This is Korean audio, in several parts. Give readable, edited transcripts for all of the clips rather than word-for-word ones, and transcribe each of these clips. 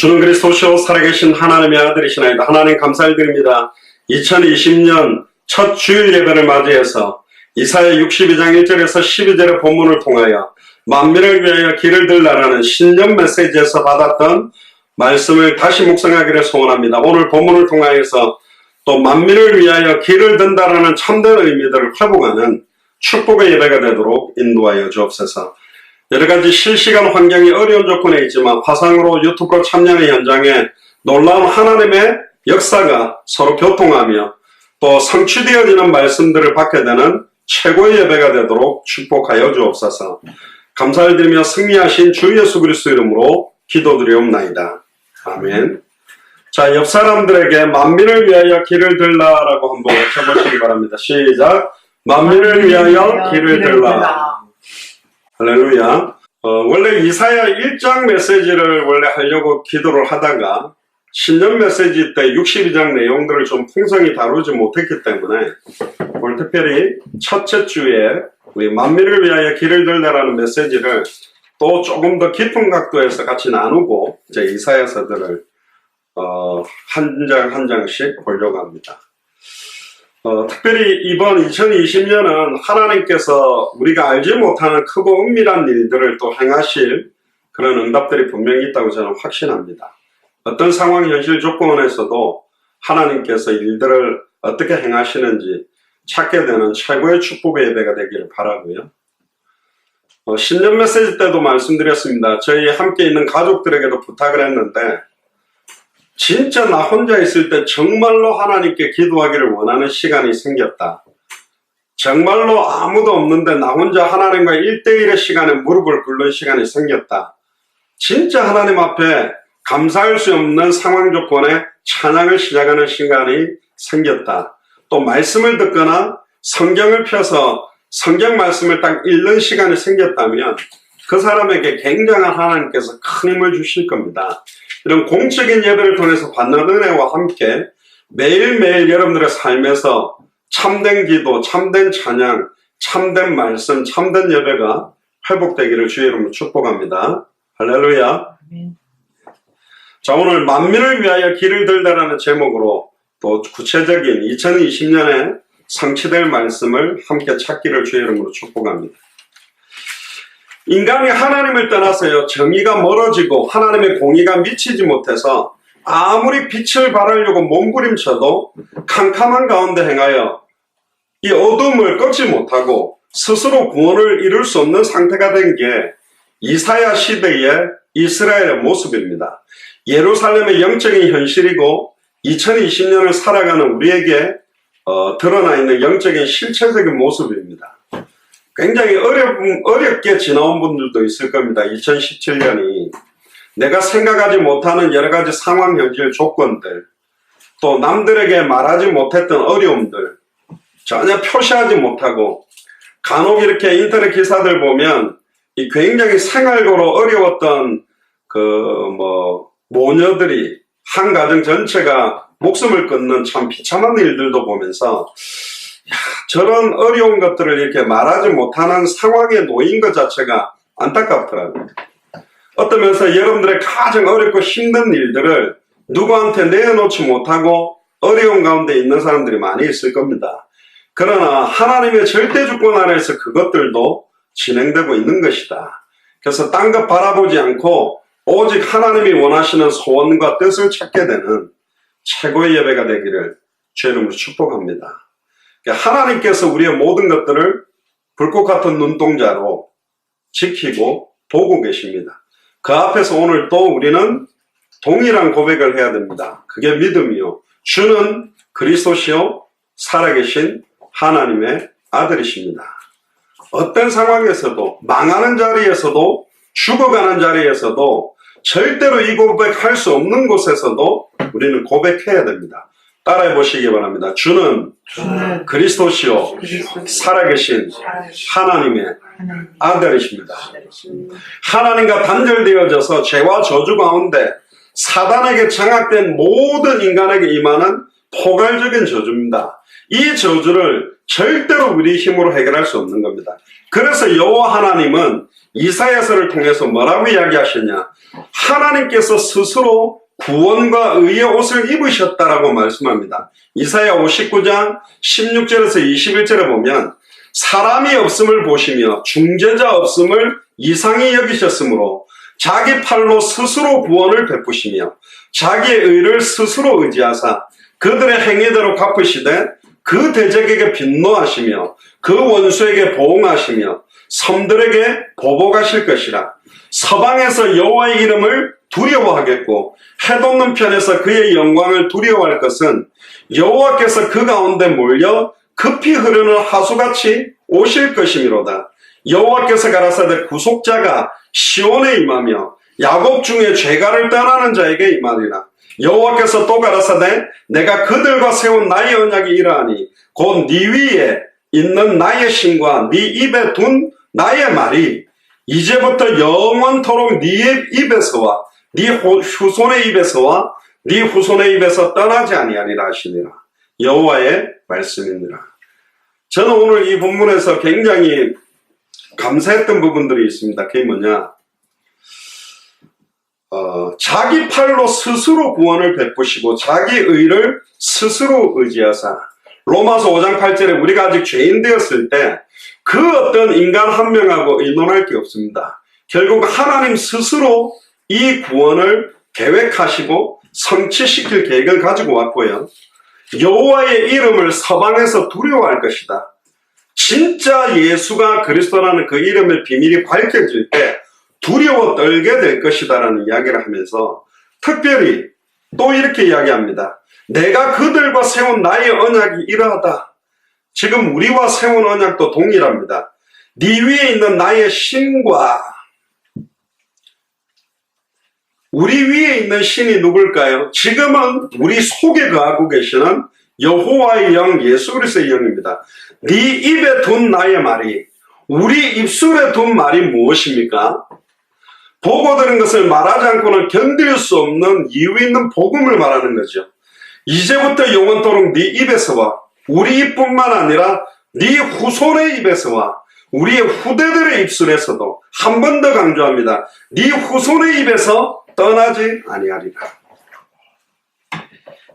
주는 그리스도시요 살아계신 하나님의 아들이시나이다. 하나님 감사드립니다. 2020년 첫 주일 예배를 맞이해서 이사야 62장 1절에서 12절의 본문을 통하여 만민을 위하여 길을 들라라는 신년 메시지에서 받았던 말씀을 다시 묵상하기를 소원합니다. 오늘 본문을 통하여서 또 만민을 위하여 길을 든다라는 참된 의미들을 회복하는 축복의 예배가 되도록 인도하여 주옵소서. 여러가지 실시간 환경이 어려운 조건에 있지만 화상으로 유튜브로 참여하는 현장에 놀라운 하나님의 역사가 서로 교통하며 또 성취되어지는 말씀들을 받게 되는 최고의 예배가 되도록 축복하여 주옵소서. 감사를 드리며 승리하신 주 예수 그리스도 이름으로 기도드리옵나이다. 아멘. 자, 옆 사람들에게 만민을 위하여 길을 들라라고 한번 외쳐보시기 바랍니다. 시작. 만민을 위하여 길을 들라. 할렐루야. 원래 이사야 1장 메시지를 원래 하려고 기도를 하다가 신년 메시지 때 62장 내용들을 좀 풍성히 다루지 못했기 때문에 오늘 특별히 첫째 주에 우리 만민을 위하여 길을 들라라는 메시지를 또 조금 더 깊은 각도에서 같이 나누고 이제 이사야서들을 한 장 한 장씩 보려고 합니다. 특별히 이번 2020년은 하나님께서 우리가 알지 못하는 크고 은밀한 일들을 또 행하실 그런 응답들이 분명히 있다고 저는 확신합니다. 어떤 상황, 현실 조건에서도 하나님께서 일들을 어떻게 행하시는지 찾게 되는 최고의 축복의 예배가 되기를 바라고요. 신년 메시지 때도 말씀드렸습니다. 저희 함께 있는 가족들에게도 부탁을 했는데 진짜 나 혼자 있을 때 정말로 하나님께 기도하기를 원하는 시간이 생겼다. 정말로 아무도 없는데 나 혼자 하나님과 1대1의 시간에 무릎을 꿇는 시간이 생겼다. 진짜 하나님 앞에 감사할 수 없는 상황 조건에 찬양을 시작하는 시간이 생겼다. 또 말씀을 듣거나 성경을 펴서 성경 말씀을 딱 읽는 시간이 생겼다면 그 사람에게 굉장한 하나님께서 큰 힘을 주실 겁니다. 이런 공적인 예배를 통해서 받는 은혜와 함께 매일매일 여러분들의 삶에서 참된 기도, 참된 찬양, 참된 말씀, 참된 예배가 회복되기를 주의 이름으로 축복합니다. 할렐루야. 자, 오늘 만민을 위하여 길을 들다라는 제목으로 또 구체적인 2020년에 성취될 말씀을 함께 찾기를 주의 이름으로 축복합니다. 인간이 하나님을 떠나서요, 정의가 멀어지고 하나님의 공의가 미치지 못해서 아무리 빛을 발하려고 몸부림쳐도 캄캄한 가운데 행하여 이 어둠을 꺾지 못하고 스스로 구원을 이룰 수 없는 상태가 된 게 이사야 시대의 이스라엘의 모습입니다. 예루살렘의 영적인 현실이고 2020년을 살아가는 우리에게 드러나 있는 영적인 실체적인 모습입니다. 굉장히 어렵게 지나온 분들도 있을 겁니다. 2017년이 내가 생각하지 못하는 여러 가지 상황, 현실, 조건들, 또 남들에게 말하지 못했던 어려움들, 전혀 표시하지 못하고 간혹 이렇게 인터넷 기사들 보면 이 굉장히 생활고로 어려웠던 모녀들이 한 가정 전체가 목숨을 끊는 참 비참한 일들도 보면서 저런 어려운 것들을 이렇게 말하지 못하는 상황에 놓인 것 자체가 안타깝더라고요. 어떤 면에서 여러분들의 가장 어렵고 힘든 일들을 누구한테 내어놓지 못하고 어려운 가운데 있는 사람들이 많이 있을 겁니다. 그러나 하나님의 절대 주권 아래에서 그것들도 진행되고 있는 것이다. 그래서 딴 것 바라보지 않고 오직 하나님이 원하시는 소원과 뜻을 찾게 되는 최고의 예배가 되기를 주의 이름으로 축복합니다. 하나님께서 우리의 모든 것들을 불꽃 같은 눈동자로 지키고 보고 계십니다. 그 앞에서 오늘 또 우리는 동일한 고백을 해야 됩니다. 그게 믿음이요. 주는 그리스도시요 살아계신 하나님의 아들이십니다. 어떤 상황에서도 망하는 자리에서도 죽어가는 자리에서도 절대로 이 고백할 수 없는 곳에서도 우리는 고백해야 됩니다. 따라해 보시기 바랍니다. 주는 그리스도시요 살아계신 하나님의 아들이십니다. 하나님과 단절되어져서 죄와 저주 가운데 사단에게 장악된 모든 인간에게 임하는 포괄적인 저주입니다. 이 저주를 절대로 우리 힘으로 해결할 수 없는 겁니다. 그래서 여호와 하나님은 이사야서를 통해서 뭐라고 이야기하셨냐? 하나님께서 스스로 구원과 의의 옷을 입으셨다라고 말씀합니다. 이사야 59장 16절에서 21절에 보면 사람이 없음을 보시며 중재자 없음을 이상히 여기셨으므로 자기 팔로 스스로 구원을 베푸시며 자기의 의를 스스로 의지하사 그들의 행위대로 갚으시되 그 대적에게 빈노하시며 그 원수에게 보응하시며 섬들에게 보복하실 것이라. 서방에서 여호와의 이름을 두려워하겠고 해돋는 편에서 그의 영광을 두려워할 것은 여호와께서 그 가운데 몰려 급히 흐르는 하수같이 오실 것이미로다. 여호와께서 가라사대 구속자가 시온에 임하며 야곱 중에 죄가를 떠나는 자에게 임하리라. 여호와께서 또 가라사대 내가 그들과 세운 나의 언약이 이러하니 곧 네 위에 있는 나의 신과 네 입에 둔 나의 말이 이제부터 영원토록 네 입에서와 네 후손의 입에서와 네 후손의 입에서 떠나지 아니하리라 하시니라. 여호와의 말씀이니라. 저는 오늘 이 본문에서 굉장히 감사했던 부분들이 있습니다. 그게 뭐냐? 자기 팔로 스스로 구원을 베푸시고 자기 의를 스스로 의지하사. 로마서 5장 8절에 우리가 아직 죄인 되었을 때 그 어떤 인간 한 명하고 의논할 게 없습니다. 결국 하나님 스스로 이 구원을 계획하시고 성취시킬 계획을 가지고 왔고요. 여호와의 이름을 서방에서 두려워할 것이다. 진짜 예수가 그리스도라는 그 이름의 비밀이 밝혀질 때 두려워 떨게 될 것이다 라는 이야기를 하면서 특별히 또 이렇게 이야기합니다. 내가 그들과 세운 나의 언약이 이러하다. 지금 우리와 세운 언약도 동일합니다. 네 위에 있는 나의 신과 우리 위에 있는 신이 누굴까요? 지금은 우리 속에 거하고 계시는 여호와의 영 예수 그리스도의 영입니다. 네 입에 둔 나의 말이 우리 입술에 둔 말이 무엇입니까? 보고 들은 것을 말하지 않고는 견딜 수 없는 이유 있는 복음을 말하는 거죠. 이제부터 영원토록 네 입에서와 우리 입뿐만 아니라 네 후손의 입에서와 우리의 후대들의 입술에서도 한 번 더 강조합니다. 네 후손의 입에서 떠나지 아니하리라.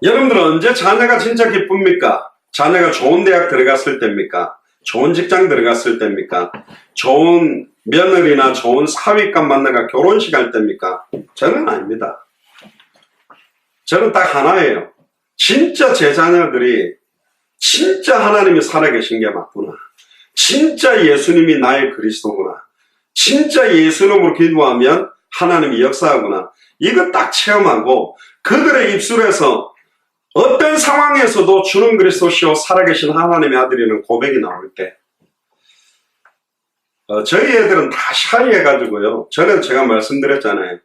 여러분들은 언제 자녀가 진짜 기쁩니까? 자녀가 좋은 대학 들어갔을 때입니까? 좋은 직장 들어갔을 때입니까? 좋은 며느리나 좋은 사위감 만나가 결혼식 할 때입니까? 저는 아닙니다. 저는 딱 하나예요. 진짜 제 자녀들이 진짜 하나님이 살아계신 게 맞구나. 진짜 예수님이 나의 그리스도구나. 진짜 예수님으로 기도하면 하나님이 역사하구나. 이거 딱 체험하고 그들의 입술에서 어떤 상황에서도 주는 그리스도시요 살아계신 하나님의 아들이라는 고백이 나올 때 저희 애들은 다 샤이해가지고요. 전에도 제가 말씀드렸잖아요.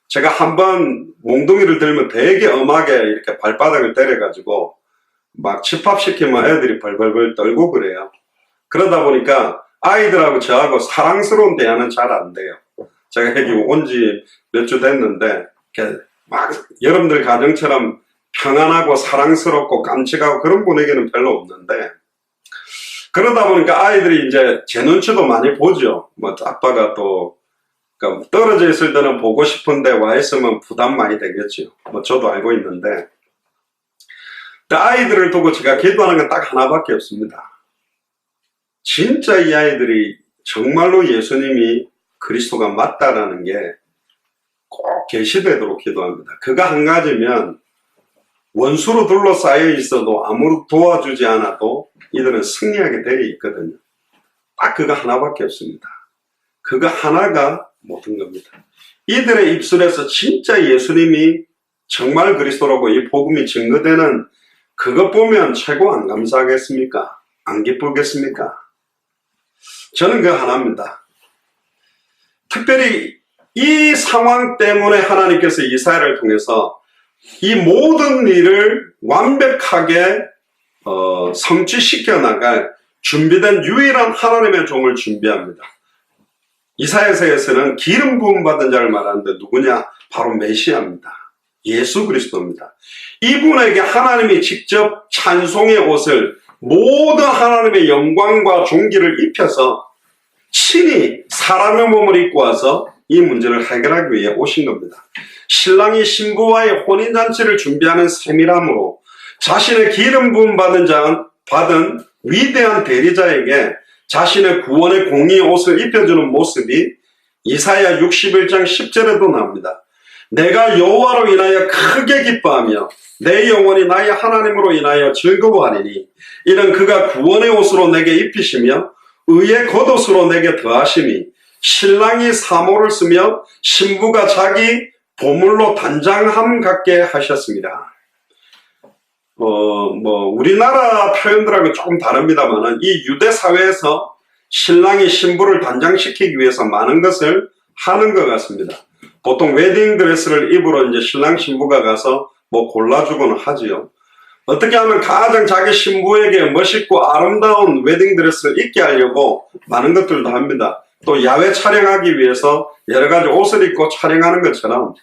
제가 한번 몽둥이를 들면 되게 엄하게 이렇게 발바닥을 때려가지고 막 집합시키면 애들이 벌벌벌 떨고 그래요. 그러다 보니까 아이들하고 저하고 사랑스러운 대화는 잘 안 돼요. 제가 여기 온 지 몇 주 됐는데 막 여러분들 가정처럼 평안하고 사랑스럽고 깜찍하고 그런 분위기는 별로 없는데 그러다 보니까 아이들이 이제 제 눈치도 많이 보죠. 뭐 아빠가 또 그러니까 떨어져 있을 때는 보고 싶은데 와 있으면 부담 많이 되겠죠. 뭐 저도 알고 있는데 아이들을 두고 제가 기도하는 건 딱 하나밖에 없습니다. 진짜 이 아이들이 정말로 예수님이 그리스도가 맞다라는 게 꼭 계시되도록 기도합니다. 그거 한 가지면 원수로 둘러싸여 있어도 아무도 도와주지 않아도 이들은 승리하게 되어 있거든요. 딱 그거 하나밖에 없습니다. 그거 하나가 모든 겁니다. 이들의 입술에서 진짜 예수님이 정말 그리스도라고 이 복음이 증거되는 그것 보면 최고 안 감사하겠습니까? 안 기쁘겠습니까? 저는 그 하나입니다. 특별히 이 상황 때문에 하나님께서 이사야를 통해서 이 모든 일을 완벽하게 성취시켜 나갈 준비된 유일한 하나님의 종을 준비합니다. 이사야서에서는 기름 부음 받은 자를 말하는데 누구냐? 바로 메시아입니다. 예수 그리스도입니다. 이분에게 하나님이 직접 찬송의 옷을, 모든 하나님의 영광과 존귀를 입혀서 친히 사람의 몸을 입고 와서 이 문제를 해결하기 위해 오신 겁니다. 신랑이 신부와의 혼인잔치를 준비하는 셈이라므로 자신의 기름 부음 받은 위대한 대리자에게 자신의 구원의 공의의 옷을 입혀주는 모습이 이사야 61장 10절에도 나옵니다. 내가 여호와로 인하여 크게 기뻐하며 내 영혼이 나의 하나님으로 인하여 즐거워하리니 이는 그가 구원의 옷으로 내게 입히시며 의의 겉옷으로 내게 더하심이 신랑이 사모를 쓰며 신부가 자기 보물로 단장함 같게 하셨습니다. 우리나라 표현들하고 조금 다릅니다만은 이 유대 사회에서 신랑이 신부를 단장시키기 위해서 많은 것을 하는 것 같습니다. 보통 웨딩 드레스를 입으러 이제 신랑 신부가 가서 골라주곤 하지요. 어떻게 하면 가장 자기 신부에게 멋있고 아름다운 웨딩 드레스를 입게 하려고 많은 것들도 합니다. 또 야외 촬영하기 위해서 여러 가지 옷을 입고 촬영하는 것처럼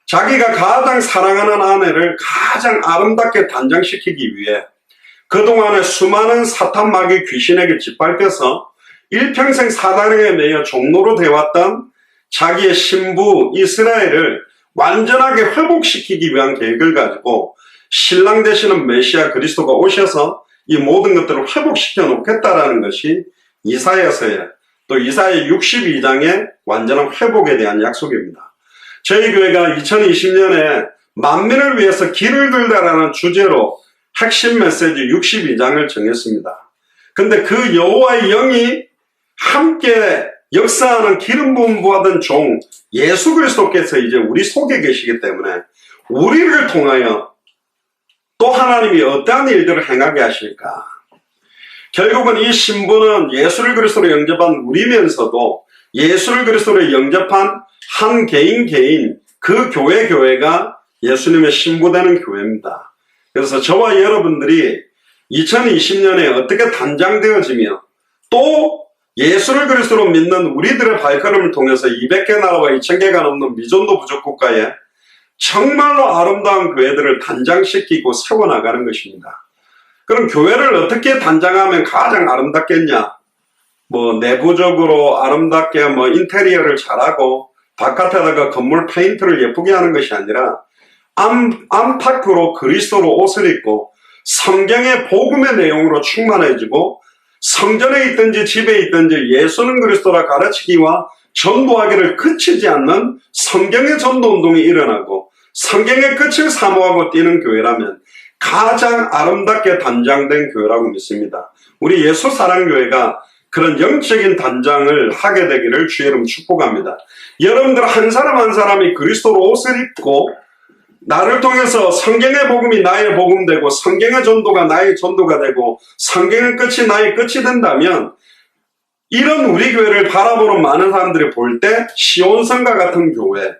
자기가 가장 사랑하는 아내를 가장 아름답게 단장시키기 위해 그동안에 수많은 사탄 마귀 귀신에게 짓밟혀서 일평생 사단에 매여 종로로 되어왔던 자기의 신부 이스라엘을 완전하게 회복시키기 위한 계획을 가지고 신랑 되시는 메시아 그리스도가 오셔서 이 모든 것들을 회복시켜 놓겠다라는 것이 이사야서에, 또 이사야 62장의 완전한 회복에 대한 약속입니다. 저희 교회가 2020년에 만민을 위해서 길을 들다라는 주제로 핵심 메시지 62장을 정했습니다. 근데 그 여호와의 영이 함께 역사하는 기름 부음 받은 종 예수 그리스도께서 이제 우리 속에 계시기 때문에 우리를 통하여 또 하나님이 어떠한 일들을 행하게 하실까? 결국은 이 신부는 예수를 그리스도로 영접한 우리면서도 예수를 그리스도로 영접한 한 개인 그 교회가 예수님의 신부되는 교회입니다. 그래서 저와 여러분들이 2020년에 어떻게 단장되어지며 또 예수를 그리스도로 믿는 우리들의 발걸음을 통해서 200개 나라와 2000개가 넘는 미전도 부족 국가에 정말로 아름다운 교회들을 단장시키고 세워나가는 것입니다. 그럼 교회를 어떻게 단장하면 가장 아름답겠냐? 내부적으로 아름답게 인테리어를 잘하고 바깥에다가 건물 페인트를 예쁘게 하는 것이 아니라 안팎으로 그리스도로 옷을 입고 성경의 복음의 내용으로 충만해지고 성전에 있든지 집에 있든지 예수는 그리스도라 가르치기와 전도하기를 그치지 않는 성경의 전도운동이 일어나고 성경의 끝을 사모하고 뛰는 교회라면 가장 아름답게 단장된 교회라고 믿습니다. 우리 예수사랑교회가 그런 영적인 단장을 하게 되기를 주의 이름 축복합니다. 여러분들 한 사람 한 사람이 그리스도로 옷을 입고 나를 통해서 성경의 복음이 나의 복음 되고 성경의 전도가 나의 전도가 되고 성경의 끝이 나의 끝이 된다면 이런 우리 교회를 바라보는 많은 사람들이 볼 때 시온성과 같은 교회,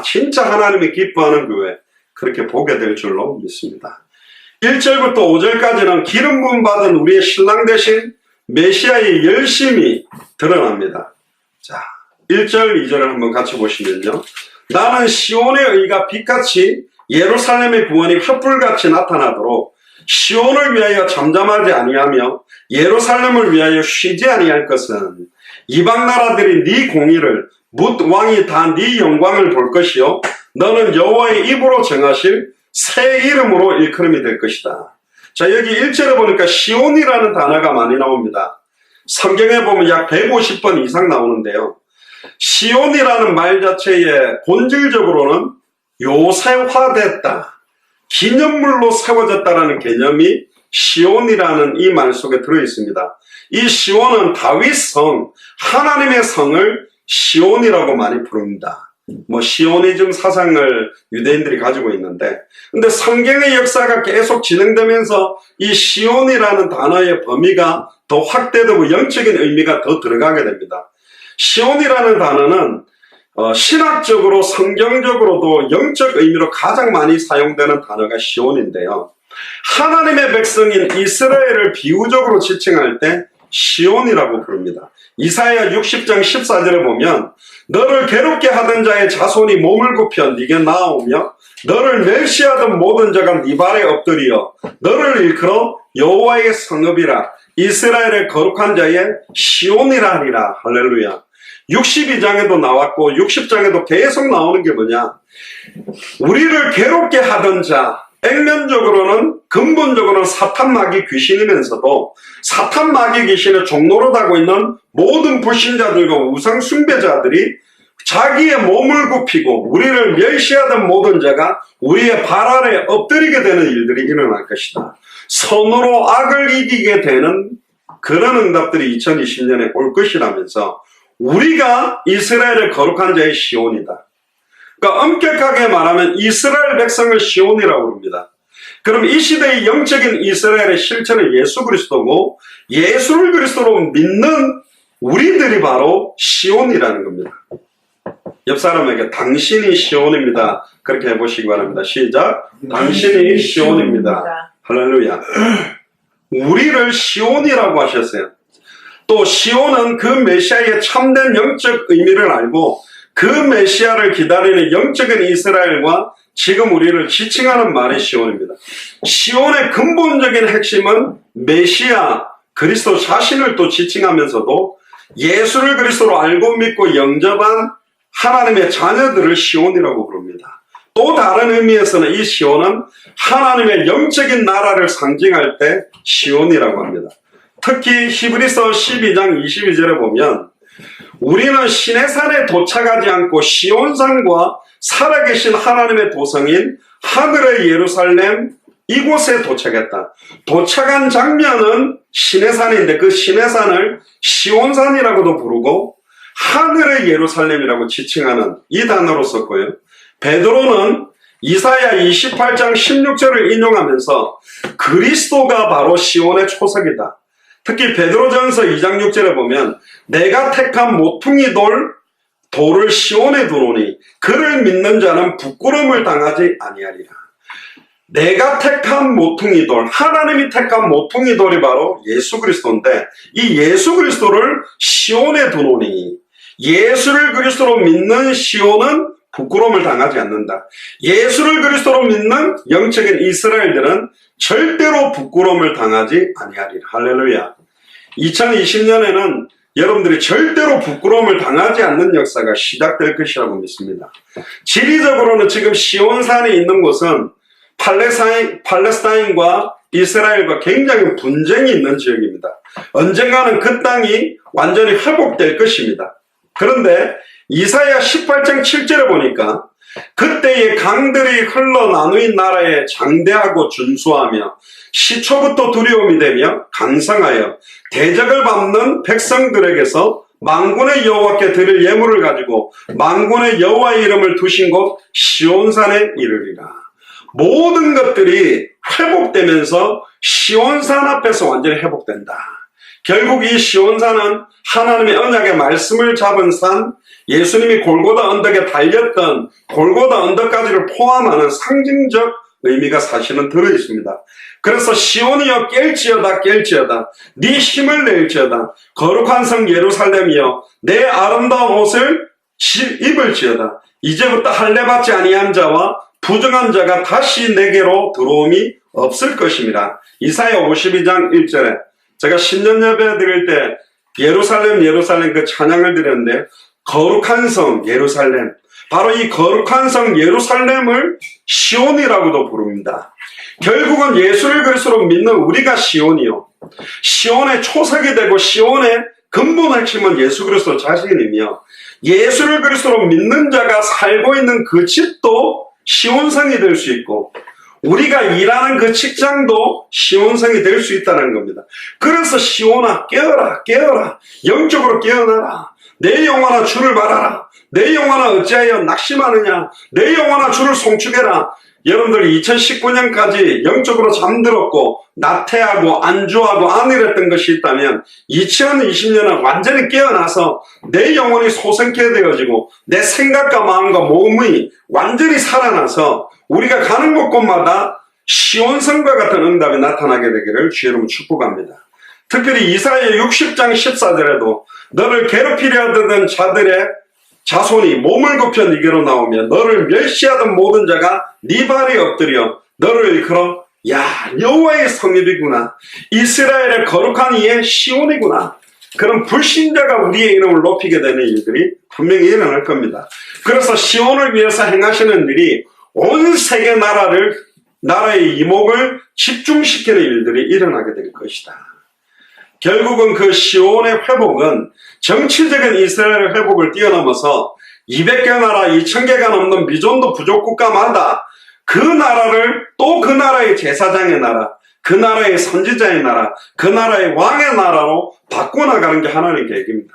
진짜 하나님이 기뻐하는 교회, 그렇게 보게 될 줄로 믿습니다. 1절부터 5절까지는 기름 부음 받은 우리의 신랑 되신 메시아의 열심이 드러납니다. 자, 1절, 2절을 한번 같이 보시면요. 나는 시온의 의가 빛같이 예루살렘의 구원이 횃불같이 나타나도록 시온을 위하여 잠잠하지 아니하며 예루살렘을 위하여 쉬지 아니할 것은 이방 나라들이 네 공의를 뭇 왕이 다 네 영광을 볼 것이요 너는 여호와의 입으로 정하실 새 이름으로 일컬음이 될 것이다. 자, 여기 1절에 보니까 시온이라는 단어가 많이 나옵니다. 성경에 보면 약 150번 이상 나오는데요. 시온이라는 말 자체의 본질적으로는 요새화됐다, 기념물로 세워졌다라는 개념이 시온이라는 이 말 속에 들어있습니다. 이 시온은 다윗성, 하나님의 성을 시온이라고 많이 부릅니다. 시오니즘 사상을 유대인들이 가지고 있는데, 근데 성경의 역사가 계속 진행되면서 이 시온이라는 단어의 범위가 더 확대되고 영적인 의미가 더 들어가게 됩니다. 시온이라는 단어는 신학적으로 성경적으로도 영적 의미로 가장 많이 사용되는 단어가 시온인데요. 하나님의 백성인 이스라엘을 비유적으로 지칭할 때 시온이라고 부릅니다. 이사야 60장 14절에 보면 너를 괴롭게 하던 자의 자손이 몸을 굽혀 네게 나아오며 너를 멸시하던 모든 자가 네 발에 엎드려 너를 일컬어 여호와의 성읍이라 이스라엘의 거룩한 자의 시온이라 하리라. 할렐루야. 62장에도 나왔고 60장에도 계속 나오는 게 뭐냐, 우리를 괴롭게 하던 자, 액면적으로는 근본적으로는 사탄 마귀 귀신이면서도 사탄 마귀 귀신의 종노릇하고 있는 모든 불신자들과 우상 숭배자들이 자기의 몸을 굽히고 우리를 멸시하던 모든 자가 우리의 발 아래 엎드리게 되는 일들이 일어날 것이다. 선으로 악을 이기게 되는 그런 응답들이 2020년에 올 것이라면서 우리가 이스라엘의 거룩한 자의 시온이다. 그러니까 엄격하게 말하면 이스라엘 백성을 시온이라고 부릅니다. 그럼 이 시대의 영적인 이스라엘의 실체는 예수 그리스도고 예수를 그리스도로 믿는 우리들이 바로 시온이라는 겁니다. 옆 사람에게 당신이 시온입니다. 그렇게 해보시기 바랍니다. 시작. 당신이 시온입니다. 할렐루야. 우리를 시온이라고 하셨어요. 또 시온은 그 메시아의 참된 영적 의미를 알고 그 메시아를 기다리는 영적인 이스라엘과 지금 우리를 지칭하는 말이 시온입니다. 시온의 근본적인 핵심은 메시아 그리스도 자신을 또 지칭하면서도 예수를 그리스도로 알고 믿고 영접한 하나님의 자녀들을 시온이라고 부릅니다. 또 다른 의미에서는 이 시온은 하나님의 영적인 나라를 상징할 때 시온이라고 합니다. 특히 히브리서 12장 22절에 보면 우리는 시내산에 도착하지 않고 시온산과 살아계신 하나님의 도성인 하늘의 예루살렘 이곳에 도착했다. 도착한 장면은 시내산인데 그 시내산을 시온산이라고도 부르고 하늘의 예루살렘이라고 지칭하는 이 단어로 썼고요. 베드로는 이사야 28장 16절을 인용하면서 그리스도가 바로 시온의 초석이다. 특히 베드로전서 2장 6절에 보면 내가 택한 모퉁이 돌을 시온에 두노니 그를 믿는 자는 부끄러움을 당하지 아니하리라. 내가 택한 모퉁이 돌, 하나님이 택한 모퉁이 돌이 바로 예수 그리스도인데 이 예수 그리스도를 시온에 두노니 예수를 그리스도로 믿는 시온은 부끄러움을 당하지 않는다. 예수를 그리스도로 믿는 영적인 이스라엘들은 절대로 부끄러움을 당하지 아니하리라. 할렐루야. 2020년에는 여러분들이 절대로 부끄러움을 당하지 않는 역사가 시작될 것이라고 믿습니다. 지리적으로는 지금 시온산에 있는 곳은 팔레스타인과 이스라엘과 굉장히 분쟁이 있는 지역입니다. 언젠가는 그 땅이 완전히 회복될 것입니다. 그런데 이사야 18장 7절에 보니까 그때의 강들이 흘러나누인 나라에 장대하고 준수하며 시초부터 두려움이 되며 강성하여 대적을 밟는 백성들에게서 만군의 여호와께 드릴 예물을 가지고 만군의 여호와의 이름을 두신 곳 시온산에 이르리라. 모든 것들이 회복되면서 시온산 앞에서 완전히 회복된다. 결국 이 시온산은 하나님의 언약의 말씀을 잡은 산, 예수님이 골고다 언덕에 달렸던 골고다 언덕까지를 포함하는 상징적 의미가 사실은 들어있습니다. 그래서 시온이여 깰지어다 깰지어다 네 힘을 낼지어다 거룩한 성 예루살렘이여 내 아름다운 옷을 입을지어다 이제부터 할례받지 아니한 자와 부정한 자가 다시 내게로 들어옴이 없을 것입니다. 이사야 52장 1절에 제가 신년 예배 드릴 때 예루살렘 그 찬양을 드렸는데 거룩한 성 예루살렘, 바로 이 거룩한 성 예루살렘을 시온이라고도 부릅니다. 결국은 예수를 그리스도로 믿는 우리가 시온이요, 시온의 초석이 되고 시온의 근본 핵심은 예수 그리스도 자신이며 예수를 그리스도로 믿는 자가 살고 있는 그 집도 시온성이 될 수 있고 우리가 일하는 그 직장도 시온성이 될 수 있다는 겁니다. 그래서 시온아 깨어라 깨어라 영적으로 깨어나라. 내 영혼아 주를 바라라. 내 영혼아 어찌하여 낙심하느냐. 내 영혼아 주를 송축해라. 여러분들이 2019년까지 영적으로 잠들었고 나태하고 안주하고 안일했던 것이 있다면 2020년은 완전히 깨어나서 내 영혼이 소생케 되어지고 내 생각과 마음과 몸이 완전히 살아나서 우리가 가는 곳곳마다 시온성과 같은 응답이 나타나게 되기를 주의 이름으로 축복합니다. 특별히 이사야 60장 14절에도 너를 괴롭히려 하던 자들의 자손이 몸을 굽혀 네게로 나오며 너를 멸시하던 모든 자가 네 발에 엎드려 너를 일컬어 야 여호와의 성읍이구나, 이스라엘의 거룩한 이의 시온이구나. 그런 불신자가 우리의 이름을 높이게 되는 일들이 분명히 일어날 겁니다. 그래서 시온을 위해서 행하시는 일이 온 세계 나라의 이목을 집중시키는 일들이 일어나게 될 것이다. 결국은 그 시온의 회복은 정치적인 이스라엘의 회복을 뛰어넘어서 200개 나라, 2000개가 넘는 미존도 부족 국가마다 그 나라를 또 그 나라의 제사장의 나라, 그 나라의 선지자의 나라, 그 나라의 왕의 나라로 바꿔나가는 게 하나님의 계획입니다.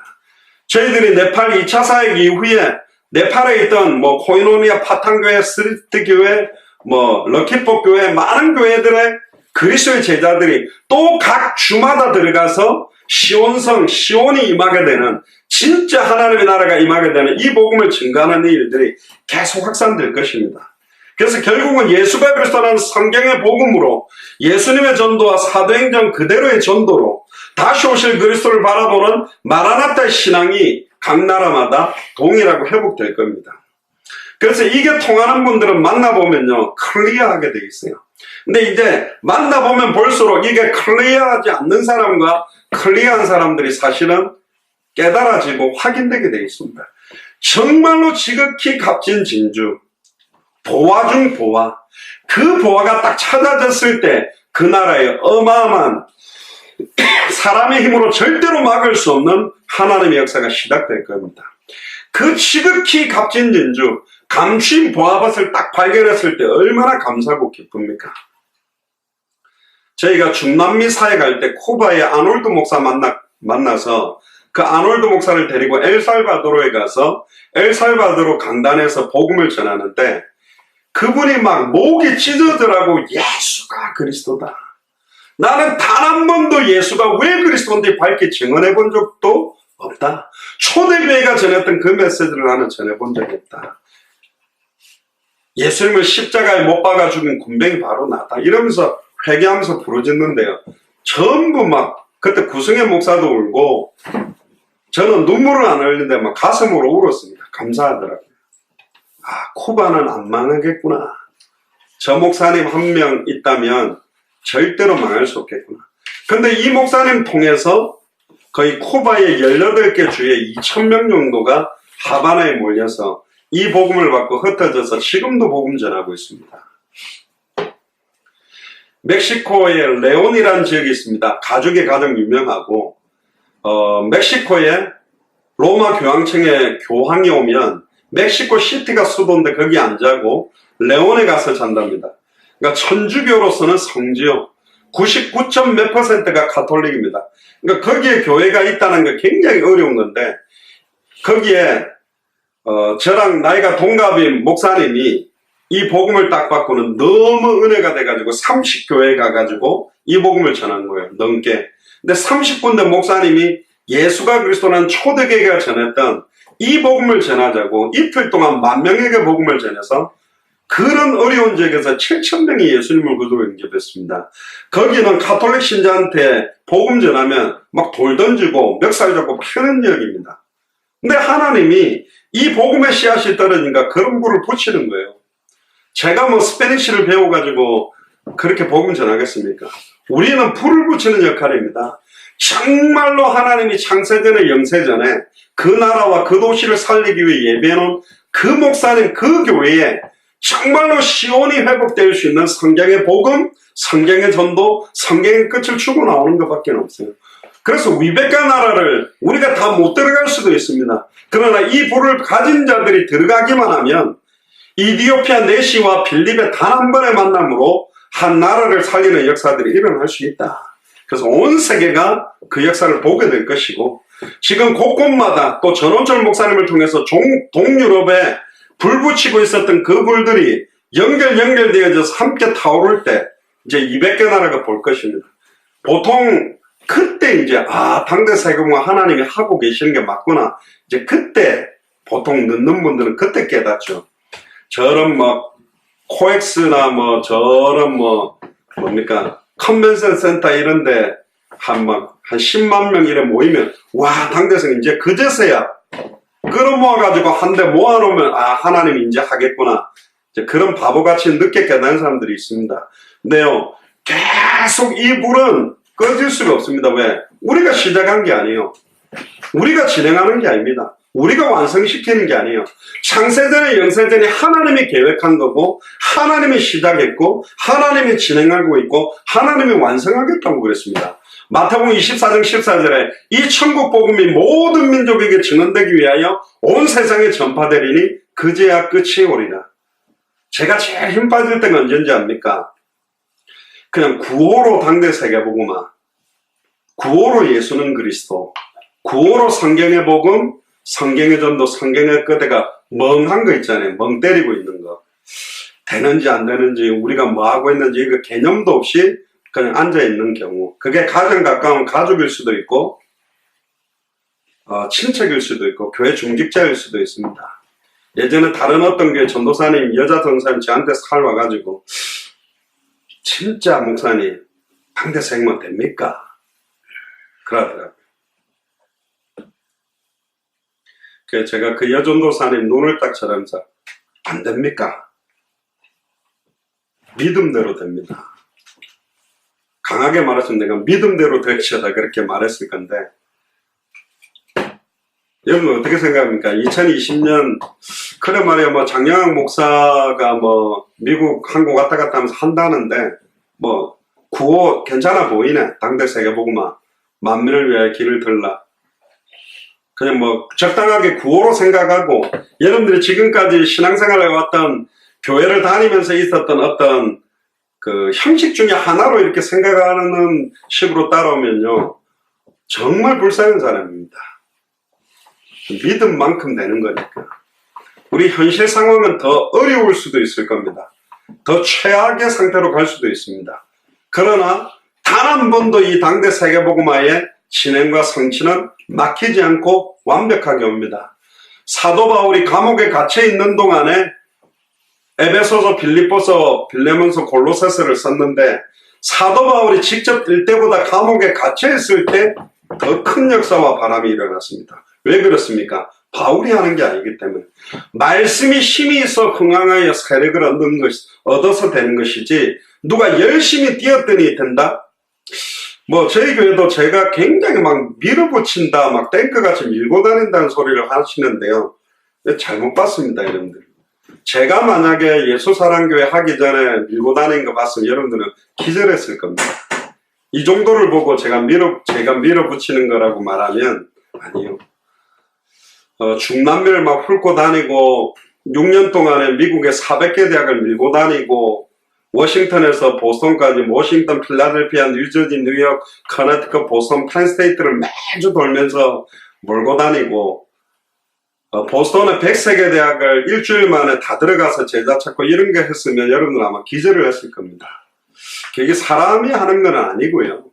저희들이 네팔 2차 사역 이후에 네팔에 있던 코이노니아 파탄교회, 스리트 교회, 럭키포 교회, 많은 교회들의 그리스도의 제자들이 또 각 주마다 들어가서 시온이 임하게 되는, 진짜 하나님의 나라가 임하게 되는 이 복음을 증가하는 일들이 계속 확산될 것입니다. 그래서 결국은 예수가 그리스도라는 성경의 복음으로 예수님의 전도와 사도행전 그대로의 전도로 다시 오실 그리스도를 바라보는 마라나타의 신앙이 각 나라마다 동일하고 회복될 겁니다. 그래서 이게 통하는 분들은 만나보면요, 클리어하게 되어 있어요. 근데 이제 만나보면 볼수록 이게 클리어하지 않는 사람과 클리어한 사람들이 사실은 깨달아지고 확인되게 되어 있습니다. 정말로 지극히 값진 진주, 보화 중 보화, 그 보화가 딱 찾아졌을 때 그 나라의 어마어마한 사람의 힘으로 절대로 막을 수 없는 하나님의 역사가 시작될 겁니다. 그 지극히 값진 진주, 감추인 보화밭을 딱 발견했을 때 얼마나 감사하고 기쁩니까? 저희가 중남미 사역할 때 쿠바의 아놀드 목사 만나서 그 아놀드 목사를 데리고 엘살바도르에 가서 엘살바도르 강단에서 복음을 전하는데 그분이 막 목이 찢어지라고 예수가 그리스도다. 나는 단 한 번도 예수가 왜 그리스도인지 밝게 증언해 본 적도 없다. 초대교회가 전했던 그 메시지를 나는 전해본 적이 없다. 예수님을 십자가에 못 박아 죽인 군병이 바로 나다. 이러면서 회개하면서 부르짖는데요. 전부 막 그때 구성의 목사도 울고 저는 눈물을 안 흘리는데 막 가슴으로 울었습니다. 감사하더라고요. 아, 쿠바는 안 망하겠구나. 저 목사님 한 명 있다면 절대로 망할 수 없겠구나. 근데 이 목사님 통해서 거의 쿠바의 18개 주에 2,000명 정도가 하바나에 몰려서 이 복음을 받고 흩어져서 지금도 복음 전하고 있습니다. 멕시코의 레온이라는 지역이 있습니다. 가죽이 가장 유명하고 멕시코에 로마 교황청에 교황이 오면 멕시코 시티가 수도인데 거기 안 자고 레온에 가서 잔답니다. 그러니까 천주교로서는 성지요. 99점 몇 %가 가톨릭입니다. 그러니까 거기에 교회가 있다는 게 굉장히 어려운 건데 거기에 저랑 나이가 동갑인 목사님이 이 복음을 딱 받고는 너무 은혜가 돼가지고 30교회 가가지고 이 복음을 전한 거예요. 넘게. 근데 30군데 목사님이 예수가 그리스도라는 초대교회가 전했던 이 복음을 전하자고 이틀 동안 10,000명에게 복음을 전해서 그런 어려운 지역에서 7,000명이 예수님을 구주로 영접했습니다. 거기는 가톨릭 신자한테 복음 전하면 막 돌 던지고 멱살 잡고 패는 지역입니다. 근데 하나님이 이 복음의 씨앗이 떨어지니까 그런 불을 붙이는 거예요. 제가 스페니쉬를 배워가지고 그렇게 복음 전하겠습니까? 우리는 불을 붙이는 역할입니다. 정말로 하나님이 창세전에 영세전에 그 나라와 그 도시를 살리기 위해 예배해놓은 그 목사님 그 교회에 정말로 시온이 회복될 수 있는 성경의 복음, 성경의 전도, 성경의 끝을 추고 나오는 것밖에 없어요. 그래서 위백과 나라를 우리가 다 못 들어갈 수도 있습니다. 그러나 이 불을 가진 자들이 들어가기만 하면 이디오피아 네시와 필립의 단 한 번의 만남으로 한 나라를 살리는 역사들이 일어날 수 있다. 그래서 온 세계가 그 역사를 보게 될 것이고 지금 곳곳마다 또 전원철 목사님을 통해서 동유럽에 불 붙이고 있었던 그 불들이 연결되어져서 함께 타오를 때 이제 200개 나라가 볼 것입니다. 보통 그때 이제 당대 세계가 하나님이 하고 계시는 게 맞구나. 이제 그때 보통 늦는 분들은 그때 깨닫죠. 저런 코엑스나 저런 컨벤션 센터 이런데 한 10만 명 이래 모이면 와 당대성 이제 그제서야 끌어모아가지고 한 대 모아놓으면, 아, 하나님이 이제 하겠구나. 이제 그런 바보같이 늦게 깨닫는 사람들이 있습니다. 근데요, 계속 이 불은 꺼질 수가 없습니다. 왜? 우리가 시작한 게 아니에요. 우리가 진행하는 게 아닙니다. 우리가 완성시키는 게 아니에요. 창세전에 영세전에 하나님이 계획한 거고, 하나님이 시작했고, 하나님이 진행하고 있고, 하나님이 완성하겠다고 그랬습니다. 마태복음 24장 14절에 이 천국 복음이 모든 민족에게 증언되기 위하여 온 세상에 전파되리니 그제야 끝이 오리라. 제가 제일 힘 빠질 때가 언제인지 압니까? 그냥 구호로 당대 세계복음화, 구호로 예수는 그리스도, 구호로 성경의 복음, 성경의 전도, 성경의 끝에가 멍한 거 있잖아요. 멍 때리고 있는 거. 되는지 안 되는지, 우리가 뭐 하고 있는지 그 개념도 없이 그냥 앉아있는 경우. 그게 가장 가까운 가족일 수도 있고, 친척일 수도 있고, 교회 중직자일 수도 있습니다. 예전에 다른 어떤 교회 전도사님, 여자 전도사님 저한테 살 와가지고, 진짜 목사님, 당대 생모 됩니까? 그러더라고요. 그래서 제가 그 여전도사님 눈을 딱 쳐다보면서 안 됩니까? 믿음대로 됩니다. 강하게 말했으면 내가 믿음대로 되시다 그렇게 말했을 건데, 여러분 어떻게 생각합니까? 2020년 그래 말이야, 뭐 장영학 목사가 뭐 미국 한국 왔다 갔다 하면서 한다는데 뭐 구호 괜찮아 보이네. 당대 세계복음화 만민을 위하여 길을 들라. 그냥 뭐 적당하게 구호로 생각하고, 여러분들이 지금까지 신앙생활을 해왔던 교회를 다니면서 있었던 어떤 그 형식 중에 하나로 이렇게 생각하는 식으로 따라오면요, 정말 불쌍한 사람입니다. 믿음만큼 되는 거니까. 우리 현실 상황은 더 어려울 수도 있을 겁니다. 더 최악의 상태로 갈 수도 있습니다. 그러나 단 한 번도 이 당대 세계복음화의 진행과 성취는 막히지 않고 완벽하게 옵니다. 사도 바울이 감옥에 갇혀 있는 동안에 에베소서, 빌립보서, 빌레몬서, 골로새서를 썼는데, 사도 바울이 직접 뛸 때보다 감옥에 갇혀 있을 때 더 큰 역사와 바람이 일어났습니다. 왜 그렇습니까? 바울이 하는 게 아니기 때문에. 말씀이 힘이 있어 흥황하여 세력을 얻어서 되는 것이지, 누가 열심히 뛰었더니 된다? 뭐 저희 교회도 제가 굉장히 막 밀어붙인다, 막 탱크같이 밀고 다닌다는 소리를 하시는데요, 잘못 봤습니다. 여러분들, 제가 만약에 예수사랑교회 하기 전에 밀고 다니는 거 봤으면 여러분들은 기절했을 겁니다. 이 정도를 보고 제가 밀어붙이는 거라고 말하면 아니요. 중남미를 막 훑고 다니고 6년 동안에 미국의 400개 대학을 밀고 다니고, 워싱턴에서 보스턴까지, 워싱턴, 필라델피아, 뉴저지, 뉴욕, 커네티컷, 보스턴, 펜스테이트를 매주 돌면서 몰고 다니고, 보스턴의 103개 대학을 일주일 만에 다 들어가서 제자 찾고 이런 거 했으면 여러분들 아마 기절을 했을 겁니다. 그게 사람이 하는 건 아니고요.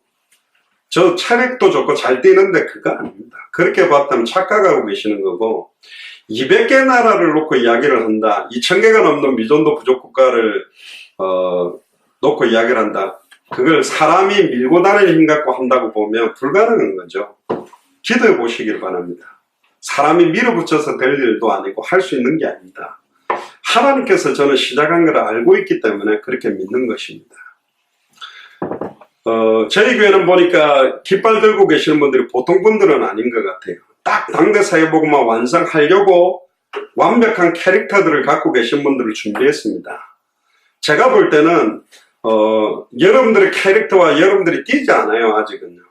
저 체력도 좋고 잘 뛰는데 그거 아닙니다. 그렇게 봤다면 착각하고 계시는 거고, 200개 나라를 놓고 이야기를 한다. 2000개가 넘는 미전도 부족 국가를 놓고 이야기를 한다. 그걸 사람이 밀고 다니는 힘 갖고 한다고 보면 불가능한 거죠. 기도해 보시길 바랍니다. 사람이 밀어붙여서 될 일도 아니고 할 수 있는 게 아닙니다. 하나님께서 저는 시작한 걸 알고 있기 때문에 그렇게 믿는 것입니다. 저희 교회는 보니까 깃발 들고 계시는 분들이 보통 분들은 아닌 것 같아요. 딱 당대 세계복음화 완성하려고 완벽한 캐릭터들을 갖고 계신 분들을 준비했습니다. 제가 볼 때는 여러분들의 캐릭터와 여러분들이 띄지 않아요. 아직은요.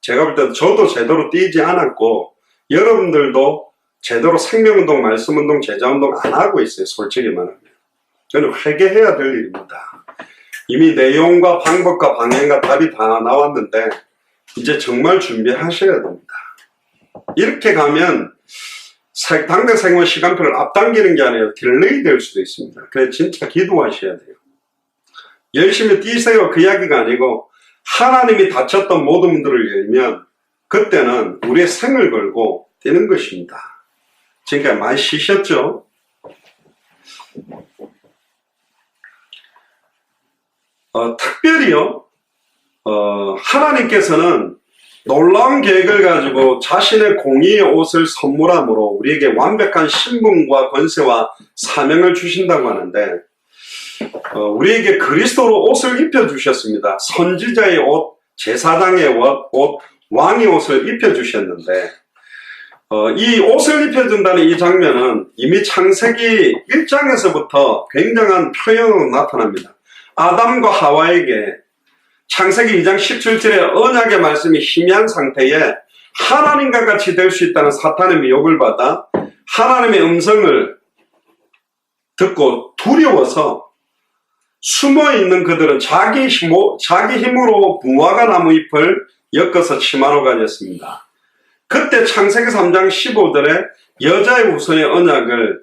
제가 볼 때는 저도 제대로 띄지 않았고, 여러분들도 제대로 생명운동, 말씀운동, 제자운동 안 하고 있어요. 솔직히 말하면. 저는 회개해야 될 일입니다. 이미 내용과 방법과 방향과 답이 다 나왔는데 이제 정말 준비하셔야 됩니다. 이렇게 가면 당대 생활 시간표를 앞당기는 게 아니라 딜레이 될 수도 있습니다. 그래서 진짜 기도하셔야 돼요. 열심히 뛰세요, 그 이야기가 아니고, 하나님이 닫혔던 모든 문들을 열면 그때는 우리의 생을 걸고 뛰는 것입니다. 지금까지 많이 쉬셨죠? 특별히요, 하나님께서는 놀라운 계획을 가지고 자신의 공의의 옷을 선물함으로 우리에게 완벽한 신분과 권세와 사명을 주신다고 하는데, 우리에게 그리스도로 옷을 입혀주셨습니다. 선지자의 옷, 제사장의 옷, 왕의 옷을 입혀주셨는데, 이 옷을 입혀준다는 이 장면은 이미 창세기 1장에서부터 굉장한 표현으로 나타납니다. 아담과 하와에게 창세기 2장 17절에 언약의 말씀이 희미한 상태에 하나님과 같이 될 수 있다는 사탄의 미혹을 받아 하나님의 음성을 듣고 두려워서 숨어있는 그들은 자기 힘으로 무화과 나무 잎을 엮어서 치마로 가졌습니다. 그때 창세기 3장 15절에 여자의 후손의 언약을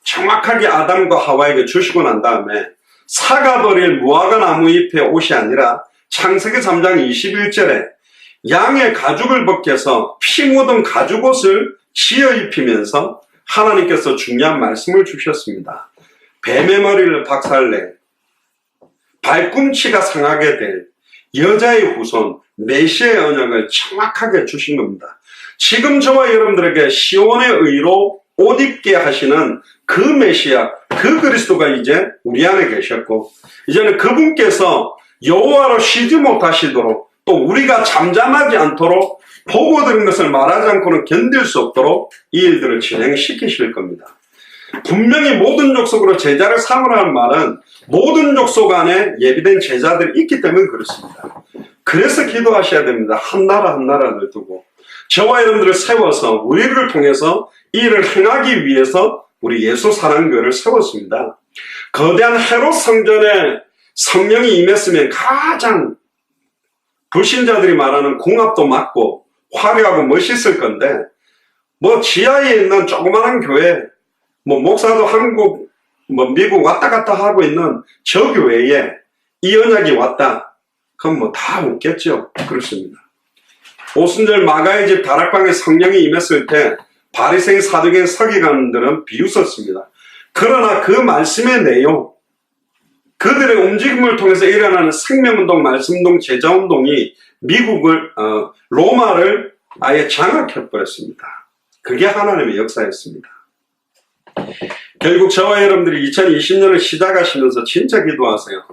정확하게 아담과 하와에게 주시고 난 다음에 사가버릴 무화과 나무 잎의 옷이 아니라 창세기 3장 21절에 양의 가죽을 벗겨서 피 묻은 가죽옷을 지어 입히면서 하나님께서 중요한 말씀을 주셨습니다. 뱀의 머리를 박살내 발꿈치가 상하게 될 여자의 후손 메시아의 언약을 정확하게 주신 겁니다. 지금 저와 여러분들에게 시온의 의로 옷 입게 하시는 그 메시아, 그 그리스도가 이제 우리 안에 계셨고, 이제는 그분께서 여호와로 쉬지 못하시도록, 또 우리가 잠잠하지 않도록 보고 들은 것을 말하지 않고는 견딜 수 없도록 이 일들을 진행시키실 겁니다. 분명히 모든 족속으로 제자를 삼으라는 말은 모든 족속 안에 예비된 제자들이 있기 때문에 그렇습니다. 그래서 기도하셔야 됩니다. 한 나라 한 나라를 두고 저와 여러분들을 세워서 우리를 통해서 이 일을 행하기 위해서 우리 예수 사랑교회를 세웠습니다. 거대한 헤롯 성전에 성령이 임했으면 가장 불신자들이 말하는 궁합도 맞고 화려하고 멋있을 건데, 지하에 있는 조그마한 교회, 목사도 한국, 미국 왔다 갔다 하고 있는 저 교회에 이 언약이 왔다. 그럼 다 웃겠죠. 그렇습니다. 오순절 마가의 집 다락방에 성령이 임했을 때 바리새인 사두개인 서기관들은 비웃었습니다. 그러나 그 말씀의 내용, 그들의 움직임을 통해서 일어나는 생명운동, 말씀운동, 제자운동이 미국을, 로마를 아예 장악해버렸습니다. 그게 하나님의 역사였습니다. 결국 저와 여러분들이 2020년을 시작하시면서 진짜 기도하세요.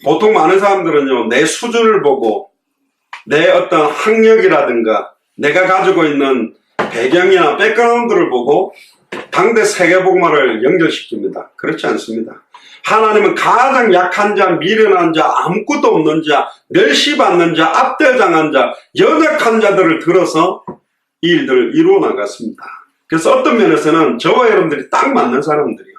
보통 많은 사람들은요, 내 수준을 보고 내 어떤 학력이라든가 내가 가지고 있는 배경이나 백그라운드를 보고 당대 세계복음화를 연결시킵니다. 그렇지 않습니다. 하나님은 가장 약한 자, 미련한 자, 아무것도 없는 자, 멸시받는 자, 압대당한 자, 연약한 자들을 들어서 이 일들을 이루어 나갔습니다. 그래서 어떤 면에서는 저와 여러분들이 딱 맞는 사람들이요.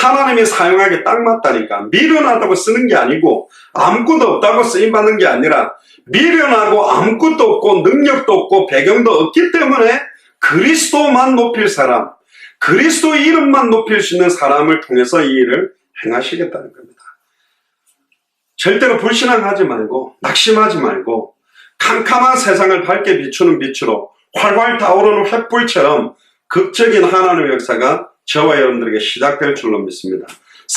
하나님이 사용하기에 딱 맞다니까. 미련하다고 쓰는 게 아니고 아무것도 없다고 쓰임받는 게 아니라 미련하고 아무것도 없고 능력도 없고 배경도 없기 때문에 그리스도만 높일 사람, 그리스도의 이름만 높일 수 있는 사람을 통해서 이 일을 행하시겠다는 겁니다. 절대로 불신앙하지 말고 낙심하지 말고 캄캄한 세상을 밝게 비추는 빛으로 활활 타오르는 횃불처럼 극적인 하나님의 역사가 저와 여러분들에게 시작될 줄로 믿습니다.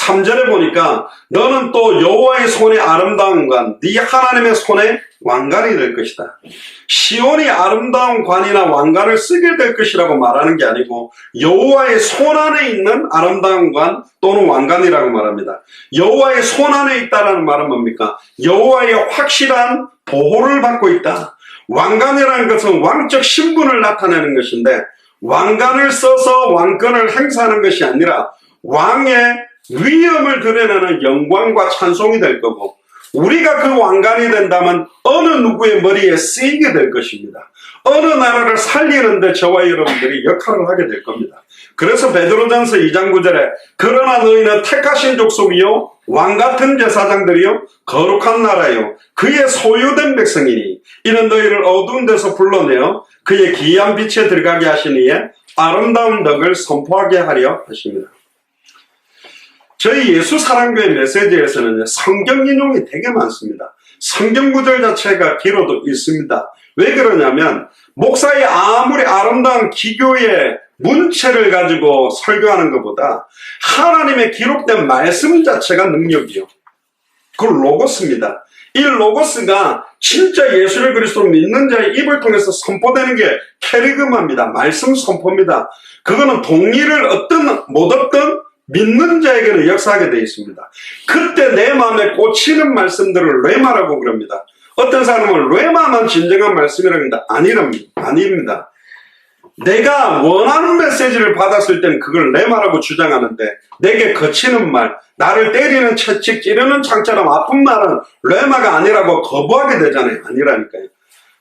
3절에 보니까 너는 또 여호와의 손의 아름다운 관, 네 하나님의 손의 왕관이 될 것이다. 시온이 아름다운 관이나 왕관을 쓰게 될 것이라고 말하는 게 아니고 여호와의 손 안에 있는 아름다운 관 또는 왕관이라고 말합니다. 여호와의 손 안에 있다라는 말은 뭡니까? 여호와의 확실한 보호를 받고 있다. 왕관이라는 것은 왕적 신분을 나타내는 것인데 왕관을 써서 왕권을 행사하는 것이 아니라 왕의 위엄을 드러내는 영광과 찬송이 될 거고, 우리가 그 왕관이 된다면 어느 누구의 머리에 쓰이게 될 것입니다. 어느 나라를 살리는데 저와 여러분들이 역할을 하게 될 겁니다. 그래서 베드로전서 2장 9절에 그러나 너희는 택하신 족속이요 왕같은 제사장들이요 거룩한 나라요 그의 소유된 백성이니 이는 너희를 어두운 데서 불러내어 그의 기이한 빛에 들어가게 하시니에 아름다운 덕을 선포하게 하려 하십니다. 저희 예수 사랑교회 메시지에서는 성경 인용이 되게 많습니다. 성경 구절 자체가 길어도 있습니다. 왜 그러냐면 목사의 아무리 아름다운 기교의 문체를 가지고 설교하는 것보다 하나님의 기록된 말씀 자체가 능력이요. 그걸 로고스입니다. 이 로고스가 진짜 예수를 그리스도로 믿는 자의 입을 통해서 선포되는 게 캐리그마입니다. 말씀 선포입니다. 그거는 동의를 못 얻던 믿는 자에게는 역사하게 되어 있습니다. 그때 내 마음에 꽂히는 말씀들을 레마라고 그럽니다. 어떤 사람은 레마만 진정한 말씀이라고 합니다. 아닙니다. 내가 원하는 메시지를 받았을 땐 그걸 레마라고 주장하는데, 내게 거치는 말, 나를 때리는 채찍, 찌르는 창처럼 아픈 말은 레마가 아니라고 거부하게 되잖아요. 아니라니까요.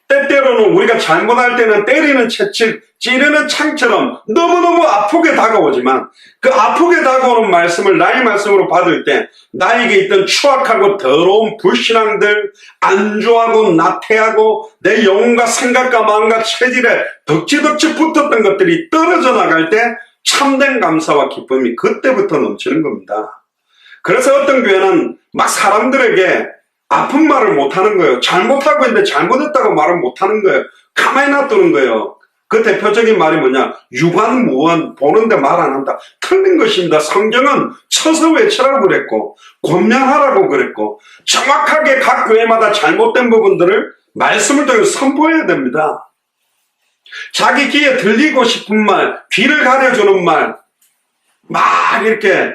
때때로는 우리가 잘못할 때는 때리는 채찍, 찌르는 창처럼 너무너무 아프게 다가오지만, 그 아프게 다가오는 말씀을 나의 말씀으로 받을 때 나에게 있던 추악하고 더러운 불신앙들, 안주하고 나태하고 내 영혼과 생각과 마음과 체질에 덕지덕지 붙었던 것들이 떨어져 나갈 때 참된 감사와 기쁨이 그때부터 넘치는 겁니다. 그래서 어떤 교회는 막 사람들에게 아픈 말을 못하는 거예요. 잘못하고 있는데 잘못했다고 말을 못하는 거예요. 가만히 놔두는 거예요. 그 대표적인 말이 뭐냐? 유관무원, 보는데 말 안 한다. 틀린 것입니다. 성경은 쳐서 외치라고 그랬고, 권면하라고 그랬고, 정확하게 각 교회마다 잘못된 부분들을 말씀을 통해 선포해야 됩니다. 자기 귀에 들리고 싶은 말, 귀를 가려주는 말, 막 이렇게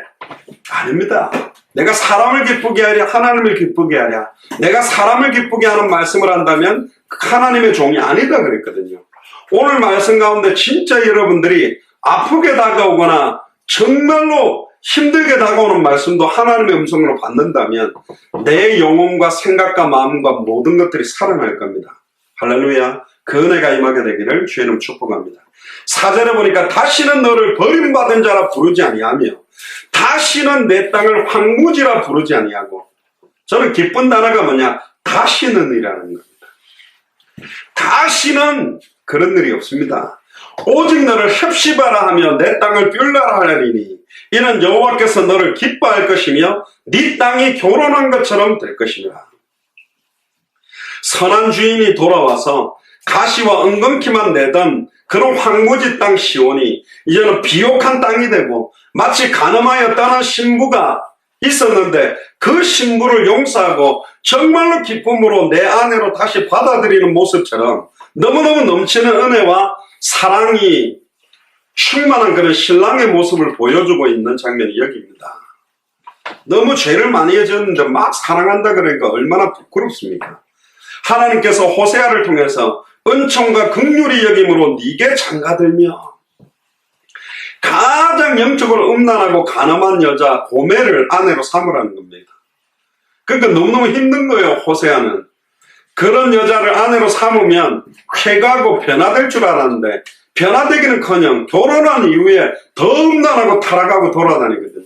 아닙니다. 내가 사람을 기쁘게 하랴, 하나님을 기쁘게 하랴. 내가 사람을 기쁘게 하는 말씀을 한다면 하나님의 종이 아니다 그랬거든요. 오늘 말씀 가운데 진짜 여러분들이 아프게 다가오거나 정말로 힘들게 다가오는 말씀도 하나님의 음성으로 받는다면 내 영혼과 생각과 마음과 모든 것들이 살아날 겁니다. 할렐루야. 그 은혜가 임하게 되기를 주의 이름 축복합니다. 4절에 보니까 다시는 너를 버림받은 자라 부르지 아니하며 다시는 내 땅을 황무지라 부르지 아니하고, 저는 기쁜 단어가 뭐냐? 다시는 이라는 겁니다. 다시는 그런 일이 없습니다. 오직 너를 헵시바라 하며 내 땅을 뷸라라 하리니 이는 여호와께서 너를 기뻐할 것이며 네 땅이 교론한 것처럼 될 것이니라. 선한 주인이 돌아와서 가시와 엉겅퀴만 내던 그런 황무지 땅 시온이 이제는 비옥한 땅이 되고, 마치 간음하여 떠난 신부가 있었는데 그 신부를 용서하고 정말로 기쁨으로 내 아내로 다시 받아들이는 모습처럼 너무너무 넘치는 은혜와 사랑이 충만한 그런 신랑의 모습을 보여주고 있는 장면이 여기입니다. 너무 죄를 많이 해줬는데 막 사랑한다 그러니까 얼마나 부끄럽습니까? 하나님께서 호세아를 통해서 은총과 긍휼히 여김으로 네게 장가들며, 가장 영적으로 음란하고 가늠한 여자 고멜을 아내로 삼으라는 겁니다. 그러니까 너무너무 힘든 거예요. 호세아는 그런 여자를 아내로 삼으면 쾌가고 변화될 줄 알았는데 변화되기는커녕 결혼한 이후에 더 음란하고 타락하고 돌아다니거든.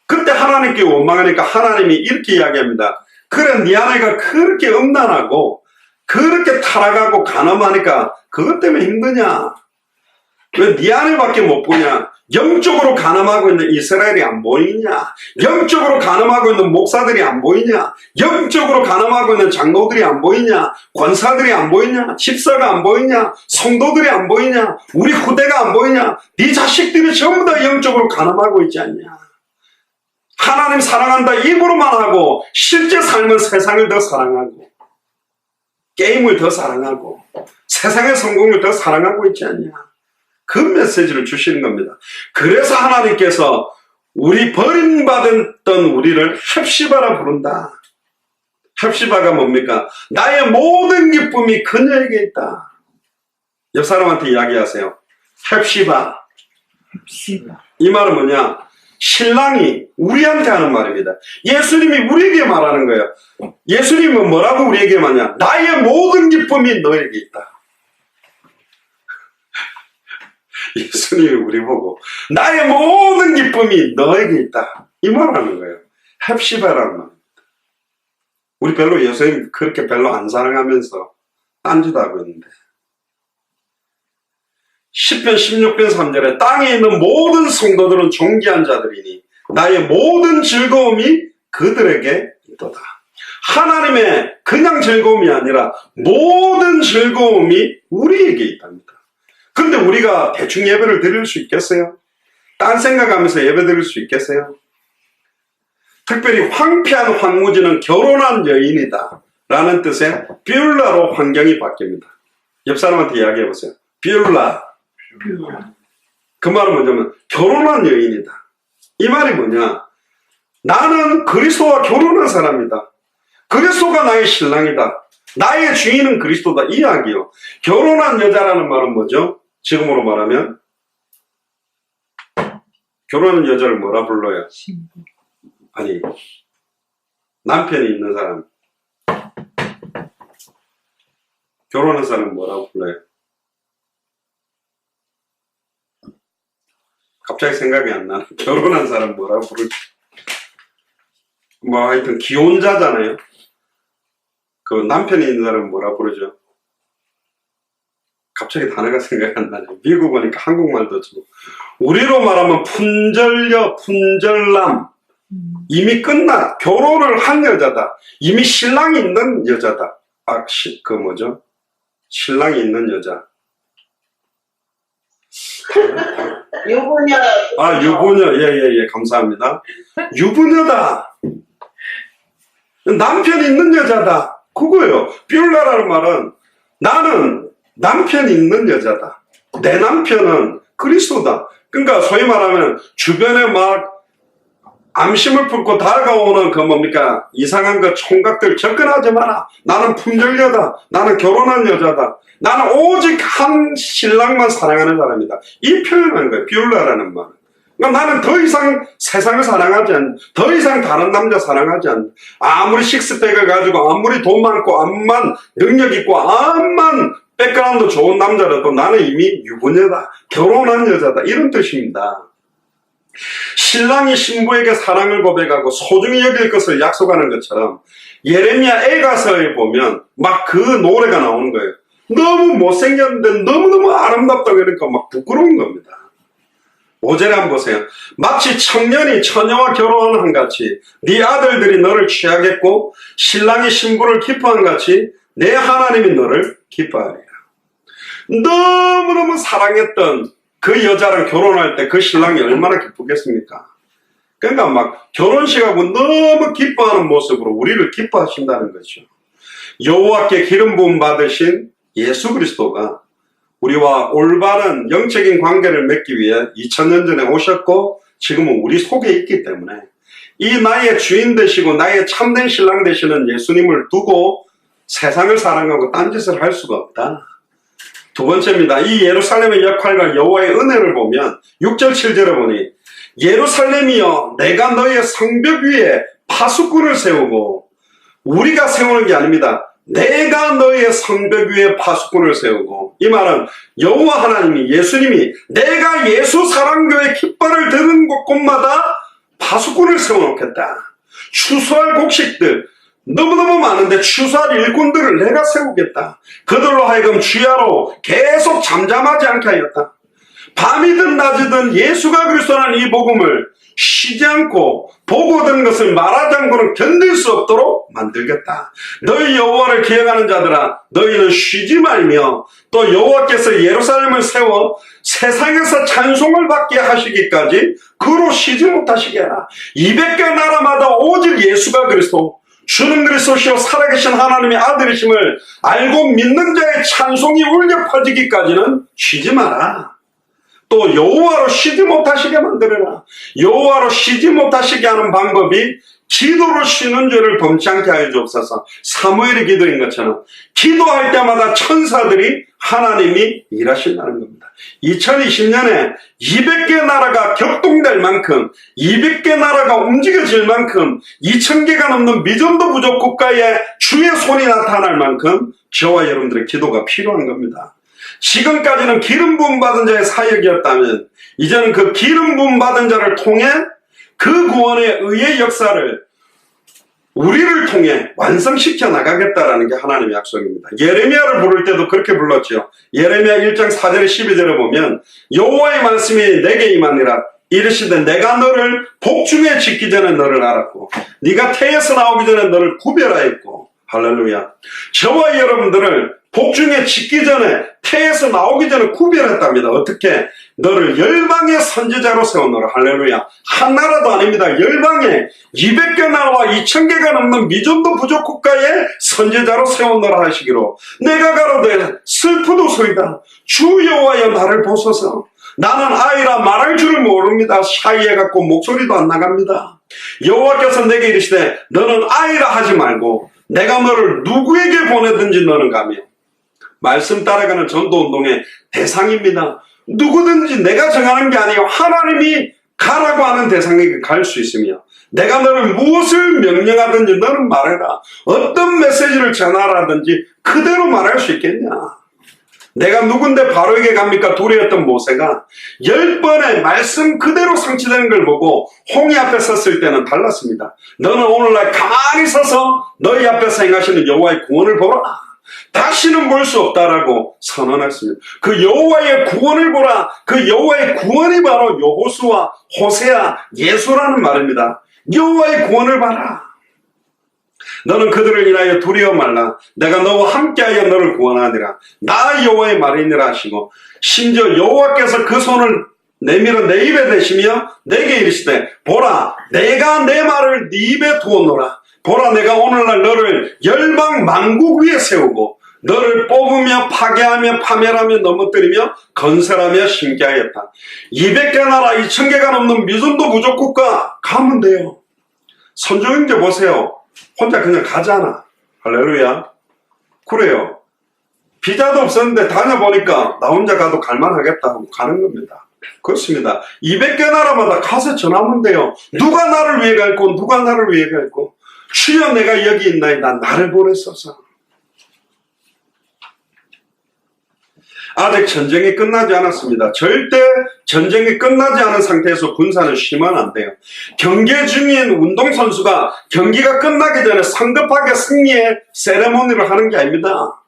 그때 하나님께 원망하니까 하나님이 이렇게 이야기합니다. 그래, 네 아내가 그렇게 음란하고 그렇게 타락하고 가늠하니까 그것 때문에 힘드냐? 왜 네 아내밖에 못 보냐? 영적으로 가늠하고 있는 이스라엘이 안 보이냐? 영적으로 가늠하고 있는 목사들이 안 보이냐? 영적으로 가늠하고 있는 장로들이 안 보이냐? 권사들이 안 보이냐? 집사가 안 보이냐? 성도들이 안 보이냐? 우리 후대가 안 보이냐? 네 자식들이 전부 다 영적으로 가늠하고 있지 않냐? 하나님 사랑한다 입으로만 하고 실제 삶은 세상을 더 사랑하고 게임을 더 사랑하고 세상의 성공을 더 사랑하고 있지 않냐? 그 메시지를 주시는 겁니다. 그래서 하나님께서 우리 버림받았던 우리를 헵시바라 부른다. 헵시바가 뭡니까? 나의 모든 기쁨이 그녀에게 있다. 옆 사람한테 이야기하세요. 헵시바. 이 말은 뭐냐? 신랑이 우리한테 하는 말입니다. 예수님이 우리에게 말하는 거예요. 예수님은 뭐라고 우리에게 말하냐? 나의 모든 기쁨이 너에게 있다. 예수님이 우리 보고 나의 모든 기쁨이 너에게 있다. 이 말을 하는 거예요. 헵시바라는 말입니다. 우리 별로 예수님 그렇게 별로 안 사랑하면서 딴짓 하고 있는데. 10편 16편 3절에 땅에 있는 모든 성도들은 존귀한 자들이니 나의 모든 즐거움이 그들에게 있도다. 하나님의 그냥 즐거움이 아니라 모든 즐거움이 우리에게 있답니다. 근데 우리가 대충 예배를 드릴 수 있겠어요? 딴 생각하면서 예배 드릴 수 있겠어요? 특별히 황폐한 황무지는 결혼한 여인이다 라는 뜻의 뷰라로 환경이 바뀝니다. 옆 사람한테 이야기해 보세요. 뷰라. 그 말은 뭐냐면 결혼한 여인이다. 이 말이 뭐냐? 나는 그리스도와 결혼한 사람이다. 그리스도가 나의 신랑이다. 나의 주인은 그리스도다. 이 이야기요. 결혼한 여자라는 말은 뭐죠? 지금으로 말하면 결혼한 여자를 뭐라 불러요? 아니, 남편이 있는 사람. 결혼한 사람 뭐라고 불러요? 갑자기 생각이 안 나네. 결혼한 사람 뭐라고 부르지? 뭐 하여튼 기혼자잖아요. 그 남편이 있는 사람 뭐라 부르죠? 갑자기 단어가 생각이 안 나네. 미국 오니까 한국말도 좀. 우리로 말하면 품절녀, 품절남. 이미 끝난 결혼을 한 여자다. 이미 신랑이 있는 여자다. 아, 그 뭐죠? 신랑이 있는 여자. 유부녀. 아, 유부녀. 예, 감사합니다. 유부녀다. 남편이 있는 여자다. 그거예요. 뷰라라는 말은 나는 남편이 있는 여자다. 내 남편은 그리스도다. 그러니까 소위 말하면 주변에 막 암심을 품고 다가오는 그 뭡니까 이상한 그 총각들 접근하지 마라. 나는 품절녀다. 나는 결혼한 여자다. 나는 오직 한 신랑만 사랑하는 사람이다. 이 표현을 거예요. 뷰라라는 말은. 그러니까 나는 더 이상 세상을 사랑하지 않는다. 더 이상 다른 남자 사랑하지 않는다. 아무리 식스팩을 가지고 아무리 돈 많고 암만 능력 있고 암만 백그라운드 좋은 남자라도 나는 이미 유부녀다. 결혼한 여자다. 이런 뜻입니다. 신랑이 신부에게 사랑을 고백하고 소중히 여길 것을 약속하는 것처럼 예레미야 애가서에 보면 막 그 노래가 나오는 거예요. 너무 못생겼는데 너무너무 아름답다고 그러니까 막 부끄러운 겁니다. 5절에 한번 보세요. 마치 청년이 처녀와 결혼한 같이 네 아들들이 너를 취하겠고 신랑이 신부를 기뻐한 같이 내 하나님이 너를 기뻐하리라. 너무너무 사랑했던 그 여자랑 결혼할 때 그 신랑이 얼마나 기쁘겠습니까? 그러니까 막 결혼식하고 너무 기뻐하는 모습으로 우리를 기뻐하신다는 거죠. 여호와께 기름 부음 받으신 예수 그리스도가 우리와 올바른 영적인 관계를 맺기 위해 2000년 전에 오셨고 지금은 우리 속에 있기 때문에 이 나의 주인 되시고 나의 참된 신랑 되시는 예수님을 두고 세상을 사랑하고 딴짓을 할 수가 없다. 두 번째입니다. 이 예루살렘의 역할과 여호와의 은혜를 보면 6절 7절에 보니 예루살렘이여 내가 너의 성벽 위에 파수꾼을 세우고 우리가 세우는 게 아닙니다. 내가 너의 성벽 위에 파수꾼을 세우고 이 말은 여호와 하나님이 예수님이 내가 예수 사랑교회 깃발을 드는 곳곳마다 파수꾼을 세워놓겠다. 추수할 곡식들 너무너무 많은데 추수할 일꾼들을 내가 세우겠다. 그들로 하여금 주야로 계속 잠잠하지 않게 하였다. 밤이든 낮이든 예수가 그리스도라는 이 복음을 쉬지 않고 보고든 것을 말하지 않고는 견딜 수 없도록 만들겠다. 너희 여호와를 기억하는 자들아 너희는 쉬지 말며 또 여호와께서 예루살렘을 세워 세상에서 찬송을 받게 하시기까지 그로 쉬지 못하시게 하라. 200개 나라마다 오직 예수가 그리스도 주는 그리스도시요 살아계신 하나님의 아들이심을 알고 믿는 자의 찬송이 울려 퍼지기까지는 쉬지 마라. 또 여호와로 쉬지 못하시게 만들어라. 여호와로 쉬지 못하시게 하는 방법이 기도로 쉬는 죄를 범치 않게 하여 주옵소서. 사무엘이 기도인 것처럼 기도할 때마다 천사들이 하나님이 일하신다는 겁니다. 2020년에 200개 나라가 격동될 만큼 200개 나라가 움직여질 만큼 2000개가 넘는 미전도 부족 국가에 주의 손이 나타날 만큼 저와 여러분들의 기도가 필요한 겁니다. 지금까지는 기름 부음 받은 자의 사역이었다면 이제는 그 기름 부음 받은 자를 통해 그 구원의 의의 역사를 우리를 통해 완성시켜 나가겠다라는 게 하나님의 약속입니다. 예레미야를 부를 때도 그렇게 불렀죠. 예레미야 1장 4절 12절에 보면 여호와의 말씀이 내게 임하니라. 이르시되 내가 너를 복중에 짓기 전에 너를 알았고 네가 태에서 나오기 전에 너를 구별하였고 할렐루야. 저와 여러분들을 복중에 짓기 전에 태에서 나오기 전에 구별했답니다. 어떻게? 너를 열방의 선지자로 세우노라. 할렐루야. 한 나라도 아닙니다. 열방에 200개 나라와 2000개가 넘는 미전도 부족 국가의 선지자로 세우노라 하시기로, 내가 가로되 슬프도소이다. 주 여호와여 나를 보소서. 나는 아이라 말할 줄을 모릅니다. 샤이해갖고 목소리도 안 나갑니다. 여호와께서 내게 이르시되 너는 아이라 하지 말고 내가 너를 누구에게 보내든지 너는 가며. 말씀 따라가는 전도운동의 대상입니다. 누구든지 내가 정하는 게 아니에요. 하나님이 가라고 하는 대상에게 갈 수 있으며, 내가 너를 무엇을 명령하든지 너는 말해라. 어떤 메시지를 전하라든지 그대로 말할 수 있겠냐. 내가 누군데 바로에게 갑니까? 둘이었던 모세가 10번의 말씀 그대로 성취되는 걸 보고 홍해 앞에 섰을 때는 달랐습니다. 너는 오늘날 가만히 서서 너희 앞에서 행하시는 여호와의 구원을 보라. 다시는 볼 수 없다라고 선언했습니다. 그 여호와의 구원을 보라. 그 여호와의 구원이 바로 여호수아, 호세아, 예수라는 말입니다. 여호와의 구원을 봐라. 너는 그들을 인하여 두려워 말라. 내가 너와 함께하여 너를 구원하니라. 나 여호와의 말이니라 하시고, 심지어 여호와께서 그 손을 내밀어 내 입에 대시며 내게 이르시되 보라 내가 내 말을 네 입에 두었노라. 보라 내가 오늘날 너를 열방 만국 위에 세우고 너를 뽑으며 파괴하며 파멸하며 넘어뜨리며 건설하며 심게 하였다. 200개 나라 2000개가 넘는 미전도 부족 국가 가면 돼요. 선조형제 보세요. 혼자 그냥 가잖아. 할렐루야. 그래요. 비자도 없었는데 다녀보니까 나 혼자 가도 갈만하겠다 하고 가는 겁니다. 그렇습니다. 200개 나라마다 가서 전하면 돼요. 누가 나를 위해 갈고 누가 나를 위해 갈고. 주여 내가 여기 있나이다. 나를 보내소서. 아직 전쟁이 끝나지 않았습니다. 절대 전쟁이 끝나지 않은 상태에서 군사는 쉬면 안 돼요. 경기 중인 운동선수가 경기가 끝나기 전에 성급하게 승리의 세레모니를 하는 게 아닙니다.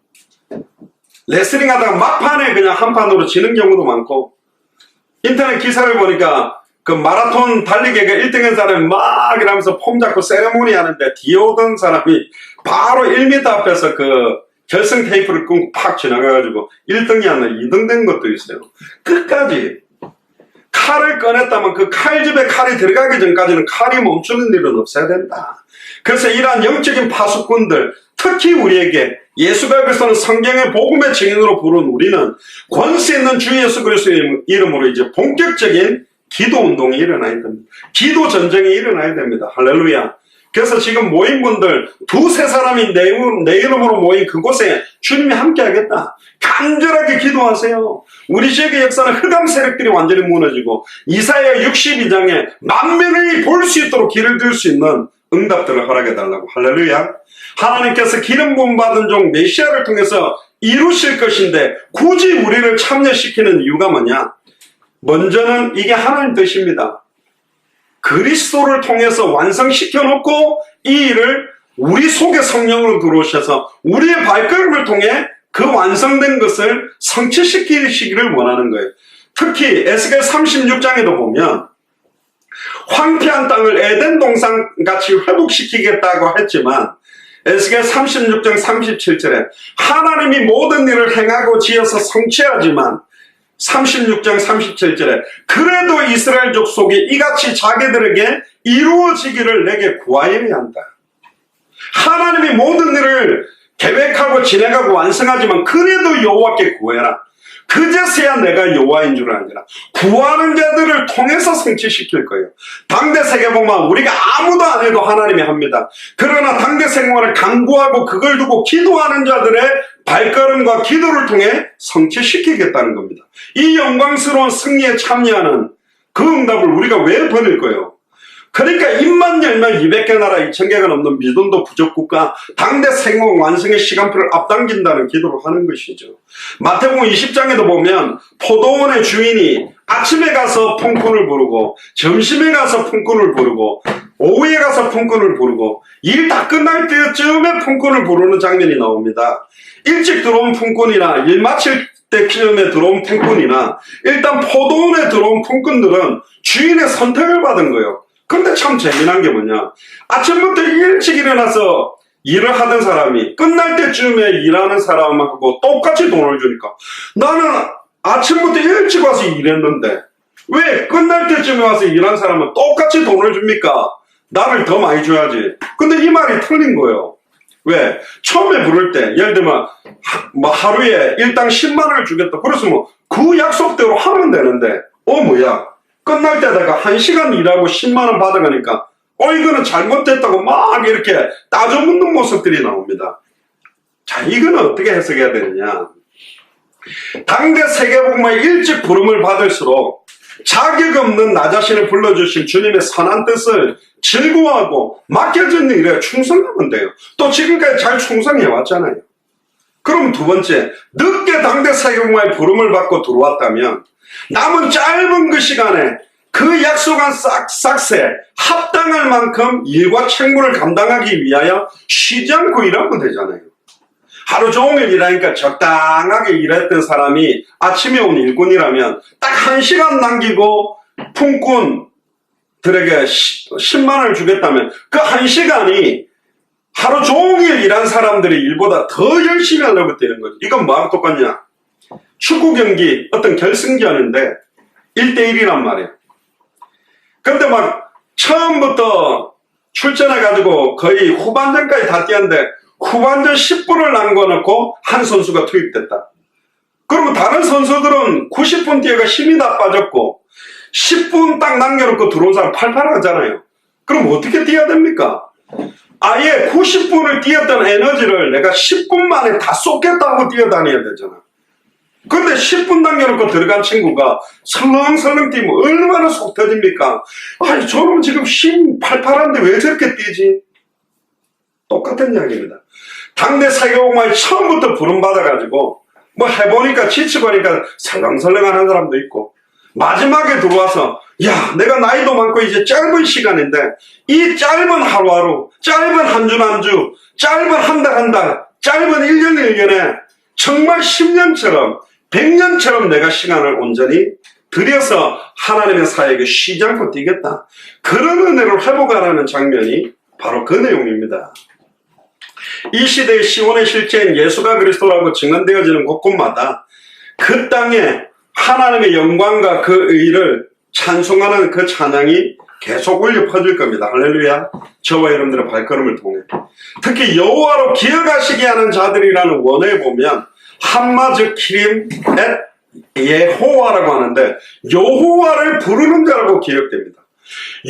레슬링 하다가 막판에 그냥 한 판으로 지는 경우도 많고, 인터넷 기사를 보니까 그 마라톤 달리기가 1등한 사람이 막 이러면서 폼 잡고 세레모니 하는데 뒤에 오던 사람이 바로 1m 앞에서 그 결승 테이프를 끊고 팍 지나가가지고 1등이 아니라 2등 된 것도 있어요. 끝까지 칼을 꺼냈다면 그 칼집에 칼이 들어가기 전까지는 칼이 멈추는 일은 없어야 된다. 그래서 이러한 영적인 파수꾼들, 특히 우리에게 예수가 그리스도는 성경의 복음의 증인으로 부른 우리는 권세 있는 주 예수 그리스도의 이름으로 이제 본격적인 기도 운동이 일어나야 됩니다. 기도 전쟁이 일어나야 됩니다. 할렐루야. 그래서 지금 모인 분들 두세 사람이 내 이름으로 모인 그곳에 주님이 함께 하겠다. 간절하게 기도하세요. 지역의 지역의 역사는 흑암 세력들이 완전히 무너지고 이사야 62장에 만민이 볼 수 있도록 길을 들 수 있는 응답들을 허락해달라고. 할렐루야. 하나님께서 기름 부음 받은 종 메시아를 통해서 이루실 것인데 굳이 우리를 참여시키는 이유가 뭐냐? 먼저는 이게 하나님 뜻입니다. 그리스도를 통해서 완성시켜 놓고 이 일을 우리 속에 성령으로 들어오셔서 우리의 발걸음을 통해 그 완성된 것을 성취시키시기를 원하는 거예요. 특히 에스겔 36장에도 보면 황폐한 땅을 에덴 동산같이 회복시키겠다고 했지만 에스겔 36장 37절에 하나님이 모든 일을 행하고 지어서 성취하지만 36장 37절에 그래도 이스라엘 족속이 이같이 자기들에게 이루어지기를 내게 구하여야 한다. 하나님이 모든 일을 계획하고 진행하고 완성하지만 그래도 여호와께 구해라. 그제서야 내가 여호와인 줄 알리라. 구하는 자들을 통해서 성취시킬 거예요. 당대 세계복음은 우리가 아무도 안 해도 하나님이 합니다. 그러나 당대 생활을 강구하고 그걸 두고 기도하는 자들의 발걸음과 기도를 통해 성취시키겠다는 겁니다. 이 영광스러운 승리에 참여하는 그 응답을 우리가 왜 버릴 거예요? 그러니까 입만 열면 200개 나라 2000개가 넘는 미돈도 부족국가 당대 생활 완성의 시간표를 앞당긴다는 기도를 하는 것이죠. 마태복음 20장에도 보면 포도원의 주인이 아침에 가서 풍꾼을 부르고 점심에 가서 풍꾼을 부르고 오후에 가서 풍꾼을 부르고 일 다 끝날 때쯤에 풍꾼을 부르는 장면이 나옵니다. 일찍 들어온 풍꾼이나 일 마칠 때쯤에 들어온 풍꾼이나 일단 포도원에 들어온 풍꾼들은 주인의 선택을 받은 거예요. 근데 참 재미난 게 뭐냐? 아침부터 일찍 일어나서 일을 하던 사람이 끝날 때쯤에 일하는 사람하고 똑같이 돈을 주니까 나는 아침부터 일찍 와서 일했는데 왜 끝날 때쯤에 와서 일한 사람은 똑같이 돈을 줍니까? 나를 더 많이 줘야지. 근데 이 말이 틀린 거예요. 왜? 처음에 부를 때 예를 들면 하루에 일당 10만 원을 주겠다. 그래서 그 약속대로 하면 되는데 뭐야? 끝날 때다가 1시간 일하고 10만 원 받아가니까 이거는 잘못됐다고 막 이렇게 따져묻는 모습들이 나옵니다. 자, 이거는 어떻게 해석해야 되느냐? 당대 세계복음화에 일찍 부름을 받을수록 자격 없는 나 자신을 불러주신 주님의 선한 뜻을 즐거워하고 맡겨진 일에 충성하면 돼요. 또 지금까지 잘 충성해 왔잖아요. 그럼 두 번째, 늦게 당대 세계복음화에 부름을 받고 들어왔다면 남은 짧은 그 시간에 그 약속한 싹싹새 합당할 만큼 일과 책무를 감당하기 위하여 쉬지 않고 일하면 되잖아요. 하루 종일 일하니까 적당하게 일했던 사람이 아침에 온 일꾼이라면 딱 1시간 남기고 품꾼들에게 10만 원을 주겠다면 그 1시간이 하루 종일 일한 사람들의 일보다 더 열심히 하려고 되는 거죠. 이건 뭐하고 똑같냐? 축구 경기 어떤 결승전인데 1대1이란 말이에요. 근데 막 처음부터 출전해가지고 거의 후반전까지 다 뛰었는데 후반전 10분을 남겨놓고 한 선수가 투입됐다. 그러면 다른 선수들은 90분 뛰어가 힘이 다 빠졌고 10분 딱 남겨놓고 들어온 사람 팔팔하잖아요. 그럼 어떻게 뛰어야 됩니까? 아예 90분을 뛰었던 에너지를 내가 10분 만에 다 쏟겠다고 뛰어다녀야 되잖아. 근데 10분 남겨놓고 들어간 친구가 설렁설렁 뛰면 얼마나 속 터집니까? 아니 저놈 지금 힘 팔팔한데 왜 저렇게 뛰지? 똑같은 이야기입니다. 당대 세계복음화에 처음부터 부름받아가지고 해보니까 지치고 하니까 설렁설렁하는 사람도 있고 마지막에 들어와서 야 내가 나이도 많고 이제 짧은 시간인데 이 짧은 하루하루 짧은 한 주 한 주 짧은 한 달 한 달 짧은 1년 1년에 정말 10년처럼 100년처럼 내가 시간을 온전히 들여서 하나님의 사역에 쉬지 않고 뛰겠다. 그런 은혜를 회복하라는 장면이 바로 그 내용입니다. 이 시대의 시온의 실체인 예수가 그리스도라고 증언되어지는 곳곳마다 그 땅에 하나님의 영광과 그 의를 찬송하는 그 찬양이 계속 울려 퍼질 겁니다. 할렐루야. 저와 여러분들의 발걸음을 통해 특히 여호와로 기억하시게 하는 자들이라는 원어에 보면 한마즉 키림 예호와라고 하는데 여호와를 부르는 자라고 기억됩니다.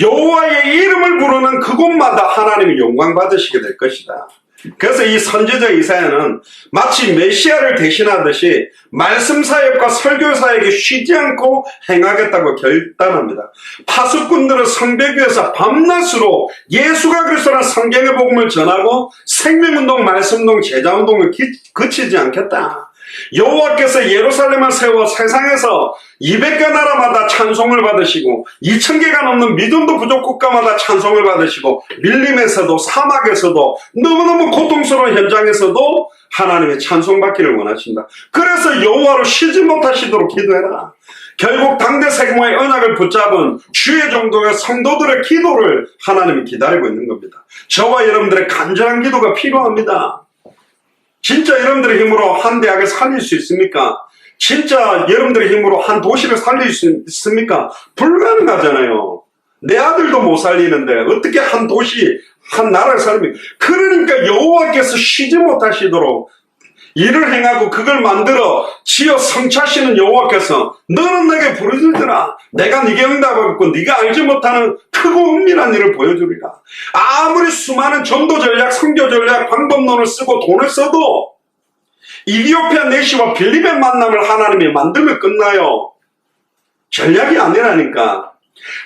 여호와의 이름을 부르는 그곳마다 하나님이 영광 받으시게 될 것이다. 그래서 이 선지자 이사야는 마치 메시아를 대신하듯이 말씀 사역과 설교 사역에 쉬지 않고 행하겠다고 결단합니다. 파수꾼들은 성벽 위에서 밤낮으로 예수가 그리스도라는 성경의 복음을 전하고 생명운동, 말씀운동, 제자운동을 그치지 않겠다. 여호와께서 예루살렘을 세워 세상에서 200개 나라마다 찬송을 받으시고 2000개가 넘는 믿음도 부족 국가마다 찬송을 받으시고 밀림에서도 사막에서도 너무너무 고통스러운 현장에서도 하나님의 찬송받기를 원하신다. 그래서 여호와로 쉬지 못하시도록 기도해라. 결국 당대 세계복음화의 언약을 붙잡은 주의 종족의 성도들의 기도를 하나님이 기다리고 있는 겁니다. 저와 여러분들의 간절한 기도가 필요합니다. 진짜 여러분들의 힘으로 한 대학을 살릴 수 있습니까? 진짜 여러분들의 힘으로 한 도시를 살릴 수 있습니까? 불가능하잖아요. 내 아들도 못 살리는데 어떻게 한 도시, 한 나라를 살립니까? 그러니까 여호와께서 쉬지 못하시도록 일을 행하고 그걸 만들어 지어 성취하시는 여호와께서 너는 내게 부르짖으라. 내가 네게 응답하겠고 네가 알지 못하는 크고 은밀한 일을 보여주리라. 아무리 수많은 전도 전략, 선교 전략, 방법론을 쓰고 돈을 써도 이디오피아 내시와 빌립의 만남을 하나님이 만들면 끝나요. 전략이 아니라니까.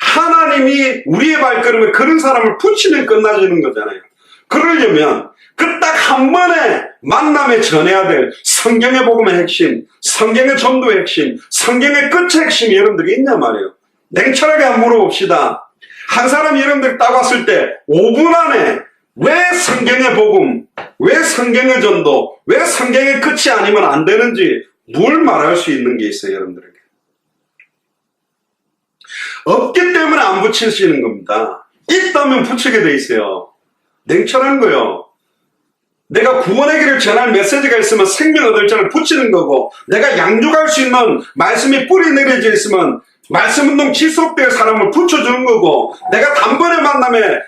하나님이 우리의 발걸음에 그런 사람을 붙이면 끝나지는 거잖아요. 그러려면 그 딱 한 번에 만남에 전해야 될 성경의 복음의 핵심, 성경의 전도의 핵심, 성경의 끝의 핵심이 여러분들이 있냐 말이에요. 냉철하게 한번 물어봅시다. 한 사람이 여러분들이 딱 왔을 때 5분 안에 왜 성경의 복음, 왜 성경의 전도, 왜 성경의 끝이 아니면 안 되는지 뭘 말할 수 있는 게 있어요, 여러분들에게. 없기 때문에 안 붙이시는 겁니다. 있다면 붙이게 돼 있어요. 냉철한 거요. 내가 구원의 길을 전할 메시지가 있으면 생명 얻을 자를 붙이는 거고, 내가 양육할 수 있는 말씀이 뿌리 내려져 있으면 말씀운동 지속될 사람을 붙여주는 거고, 내가 단번에 만남에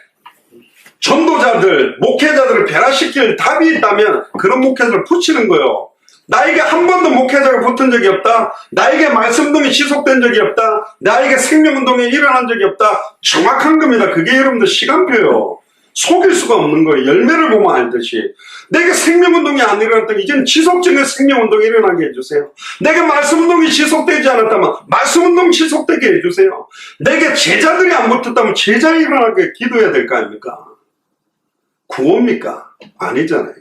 전도자들, 목회자들을 변화시킬 답이 있다면 그런 목회자를 붙이는 거예요. 나에게 한 번도 목회자가 붙은 적이 없다. 나에게 말씀운동이 지속된 적이 없다. 나에게 생명운동이 일어난 적이 없다. 정확한 겁니다. 그게 여러분들 시간표예요. 속일 수가 없는 거예요. 열매를 보면 알듯이. 내게 생명운동이 안 일어났다면 이제는 지속적인 생명운동이 일어나게 해주세요. 내게 말씀운동이 지속되지 않았다면 말씀운동 지속되게 해주세요. 내게 제자들이 안 붙었다면 제자 일어나게 기도해야 될 거 아닙니까? 구호입니까? 아니잖아요.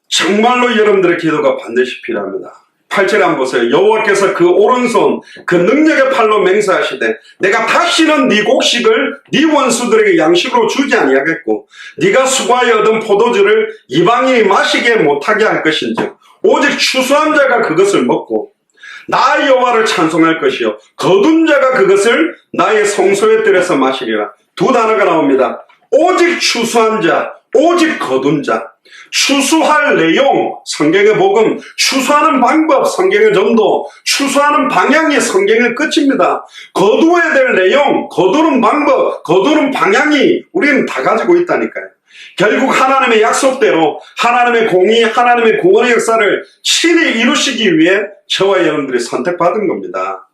정말로 여러분들의 기도가 반드시 필요합니다. 8절에 한번 보세요. 여호와께서 그 오른손 그 능력의 팔로 맹세하시되 내가 다시는 네 곡식을 네 원수들에게 양식으로 주지 아니하겠고 네가 수고하여 얻은 포도주를 이방인이 마시게 못하게 할 것인즉 오직 추수한 자가 그것을 먹고 나 여호와를 찬송할 것이요 거둔 자가 그것을 나의 성소의 뜰에서 마시리라. 두 단어가 나옵니다. 오직 추수한 자, 오직 거둔 자. 추수할 내용, 성경의 복음, 추수하는 방법, 성경의 전도, 추수하는 방향이 성경의 끝입니다. 거두어야 될 내용, 거두는 방법, 거두는 방향이 우리는 다 가지고 있다니까요. 결국 하나님의 약속대로 하나님의 공의, 하나님의 구원의 역사를 친히 이루시기 위해 저와 여러분들이 선택받은 겁니다.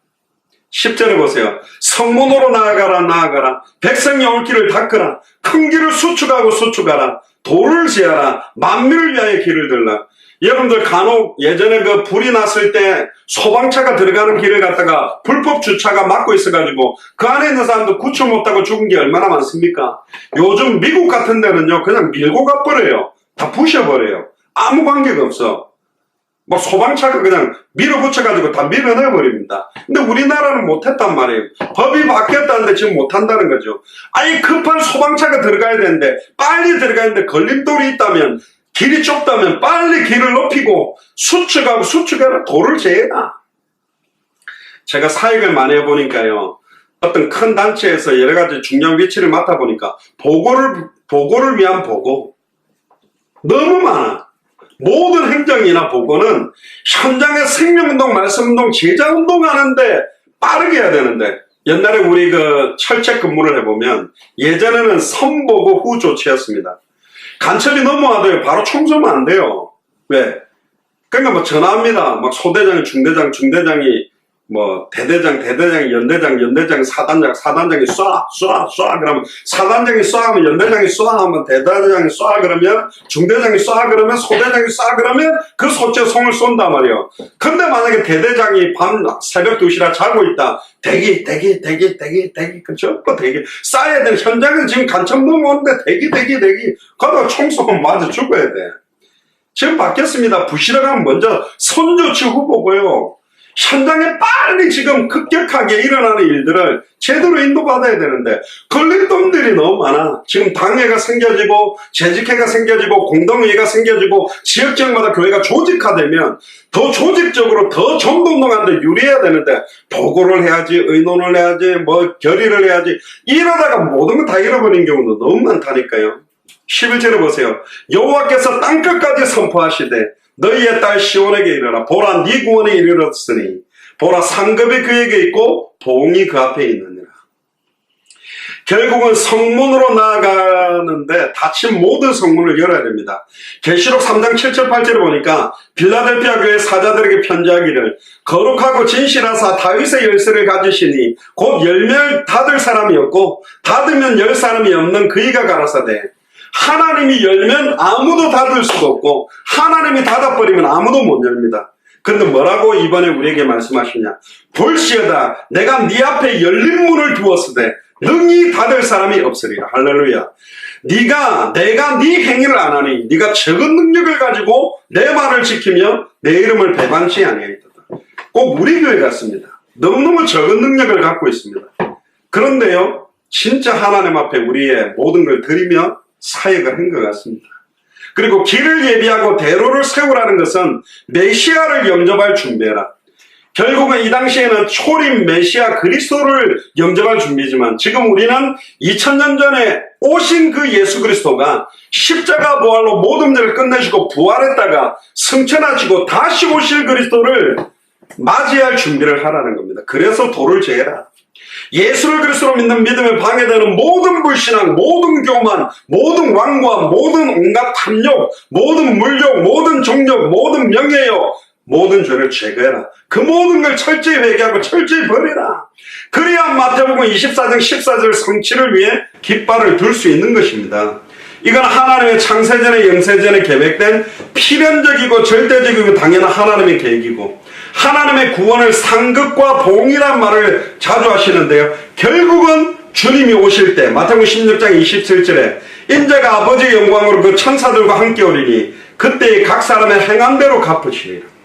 10절에 보세요. 성문으로 나아가라 나아가라. 백성이 올 길을 닦으라. 큰 길을 수축하고 수축하라. 돌을 지어라. 만민을 위하여 길을 들라. 여러분들 간혹 예전에 그 불이 났을 때 소방차가 들어가는 길을 갖다가 불법 주차가 막고 있어가지고 그 안에 있는 사람도 구출 못하고 죽은 게 얼마나 많습니까? 요즘 미국 같은 데는요 그냥 밀고 가버려요. 다 부셔버려요. 아무 관계가 없어. 막 소방차가 그냥 밀어붙여가지고 다 밀어내버립니다. 근데 우리나라는 못했단 말이에요. 법이 바뀌었다는데 지금 못한다는 거죠. 아니 급한 소방차가 들어가야 되는데 빨리 들어가야 되는데 걸림돌이 있다면 길이 좁다면 빨리 길을 높이고 수축하고 수축해라. 돌을 제해라. 제가 사역을 많이 해보니까요. 어떤 큰 단체에서 여러 가지 중요한 위치를 맡아보니까 보고를 위한 보고 너무 많아. 모든 행정이나 보고는 현장의 생명운동, 말씀운동, 제자운동 하는데 빠르게 해야 되는데 옛날에 우리 그 철책 근무를 해보면 예전에는 선보고 후 조치였습니다. 간첩이 넘어와도요 바로 청소하면 안 돼요. 왜? 그러니까 뭐 전화합니다. 막 소대장이 중대장, 중대장이 뭐 대대장, 대대장이 연대장, 연대장이 사단장, 사단장이 쏴 그러면 사단장이 쏴하면 연대장이 쏴하면 대대장이 쏴 그러면 중대장이 쏴 그러면 소대장이 쏴 그러면 그 소체 송을 쏜단 말이에요. 근데 만약에 대대장이 밤 새벽 2시라 자고 있다. 대기 그쵸? 대기 쏴야 되는 현장은 지금 간첩 넘어오는데 대기 가다가 총 쏘면 맞아 죽어야 돼. 지금 바뀌었습니다. 부시러 가면 먼저 선조치 후보고요. 현장에 빨리 지금 급격하게 일어나는 일들을 제대로 인도받아야 되는데 걸림돌들이 너무 많아. 지금 당회가 생겨지고 재직회가 생겨지고 공동회의가 생겨지고 지역지역마다 교회가 조직화되면 더 조직적으로 더 전도운동하는데 유리해야 되는데 보고를 해야지 의논을 해야지 뭐 결의를 해야지 이러다가 모든 거 다 잃어버린 경우도 너무 많다니까요. 11절에 보세요. 여호와께서 땅끝까지 선포하시되 너희의 딸 시온에게 이르라. 보라 네 구원에 이르렀으니 보라 상급이 그에게 있고 보응이 그 앞에 있느니라. 결국은 성문으로 나아가는데 닫힌 모든 성문을 열어야 됩니다. 계시록 3장 7절 8절을 보니까 빌라델피아 교회 사자들에게 편지하기를 거룩하고 진실하사 다윗의 열쇠를 가지시니 곧 열면 닫을 사람이 없고 닫으면 열 사람이 없는 그이가 가라사대 하나님이 열면 아무도 닫을 수가 없고 하나님이 닫아버리면 아무도 못 열립니다. 그런데 뭐라고 이번에 우리에게 말씀하시냐. 볼시어다 내가 네 앞에 열린 문을 두었으되 능히 닫을 사람이 없으리라. 할렐루야. 내가 네 행위를 안 하니 네가 적은 능력을 가지고 내 말을 지키며 내 이름을 배반치 아니하였다. 꼭 우리 교회 같습니다. 너무너무 적은 능력을 갖고 있습니다. 그런데요 진짜 하나님 앞에 우리의 모든 걸 드리며 사역을 한 것 같습니다. 그리고 길을 예비하고 대로를 세우라는 것은 메시아를 영접할 준비해라. 결국은 이 당시에는 초림 메시아 그리스도를 영접할 준비지만 지금 우리는 2000년 전에 오신 그 예수 그리스도가 십자가 부활로 모든 일을 끝내시고 부활했다가 승천하시고 다시 오실 그리스도를 맞이할 준비를 하라는 겁니다. 그래서 도를 제해라. 예수를 그리스도로 믿는 믿음에 방해되는 모든 불신앙, 모든 교만, 모든 왕과 모든 온갖 탐욕, 모든 물욕, 모든 정욕, 모든 명예욕, 모든 죄를 제거해라. 그 모든 걸 철저히 회개하고 철저히 버리라. 그래야 마태복음 24장 14절 성취를 위해 깃발을 들 수 있는 것입니다. 이건 하나님의 창세전에 영세전에 계획된 필연적이고 절대적이고 당연한 하나님의 계획이고 하나님의 구원을 상급과 봉이란 말을 자주 하시는데요. 결국은 주님이 오실 때 마태복음 16장 27절에 인자가 아버지의 영광으로 그 천사들과 함께 오리니 그때 각 사람의 행한 대로 갚으시리라.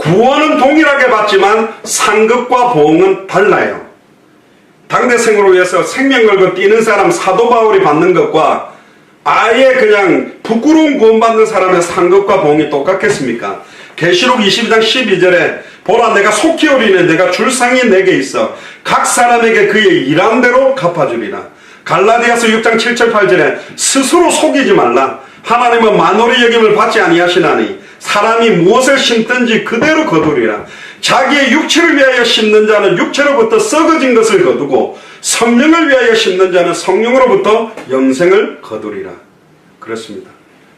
구원은 동일하게 받지만 상급과 보응은 달라요. 당대생으로 위해서 생명 걸고 뛰는 사람 사도 바울이 받는 것과 아예 그냥 부끄러운 구원받는 사람의 상급과 보응이 똑같겠습니까? 계시록 22장 12절에 보라 내가 속히 오리니 내가 줄 상이 내게 있어 각 사람에게 그의 일한 대로 갚아주리라. 갈라디아서 6장 7절 8절에 스스로 속이지 말라. 하나님은 만홀의 여김을 받지 아니하시나니 사람이 무엇을 심든지 그대로 거두리라. 자기의 육체를 위하여 심는 자는 육체로부터 썩어진 것을 거두고 성령을 위하여 심는 자는 성령으로부터 영생을 거두리라. 그렇습니다.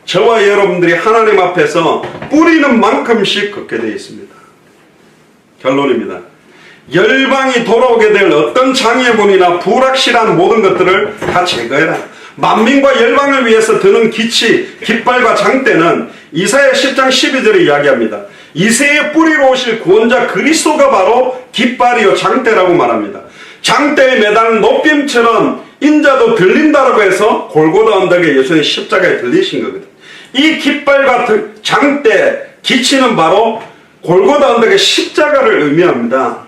저와 여러분들이 하나님 앞에서 뿌리는 만큼씩 걷게 되어 있습니다. 결론입니다. 열방이 돌아오게 될 어떤 장애물이나 불확실한 모든 것들을 다 제거해라. 만민과 열방을 위해서 드는 기치, 깃발과 장대는 이사야 10장 12절에 이야기합니다. 이새의 뿌리로 오실 구원자 그리스도가 바로 깃발이요 장대라고 말합니다. 장대에 매달린 높임처럼 인자도 들린다라고 해서 골고다 언덕에 예수님 십자가에 들리신 거거든요. 이 깃발과 장대, 기치는 바로 골고다 언덕의 십자가를 의미합니다.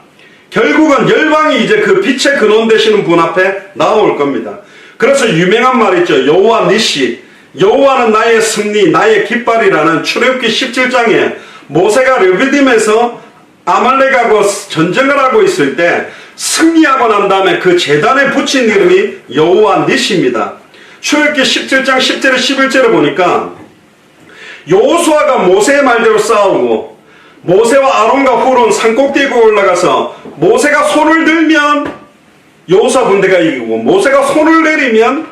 결국은 열방이 이제 그 빛의 근원 되시는 분 앞에 나올 겁니다. 그래서 유명한 말 있죠. 여호와 니시, 여호와는 나의 승리, 나의 깃발이라는 출애굽기 17장에 모세가 르비딤에서 아말렉하고 전쟁을 하고 있을 때 승리하고 난 다음에 그 제단에 붙인 이름이 여호와 니시입니다. 출애굽기 17장 10절에 11절에 보니까 여호수아가 모세의 말대로 싸우고 모세와 아론과 훌은 산꼭대기에 올라가서 모세가 손을 들면 여호수아 군대가 이기고 모세가 손을 내리면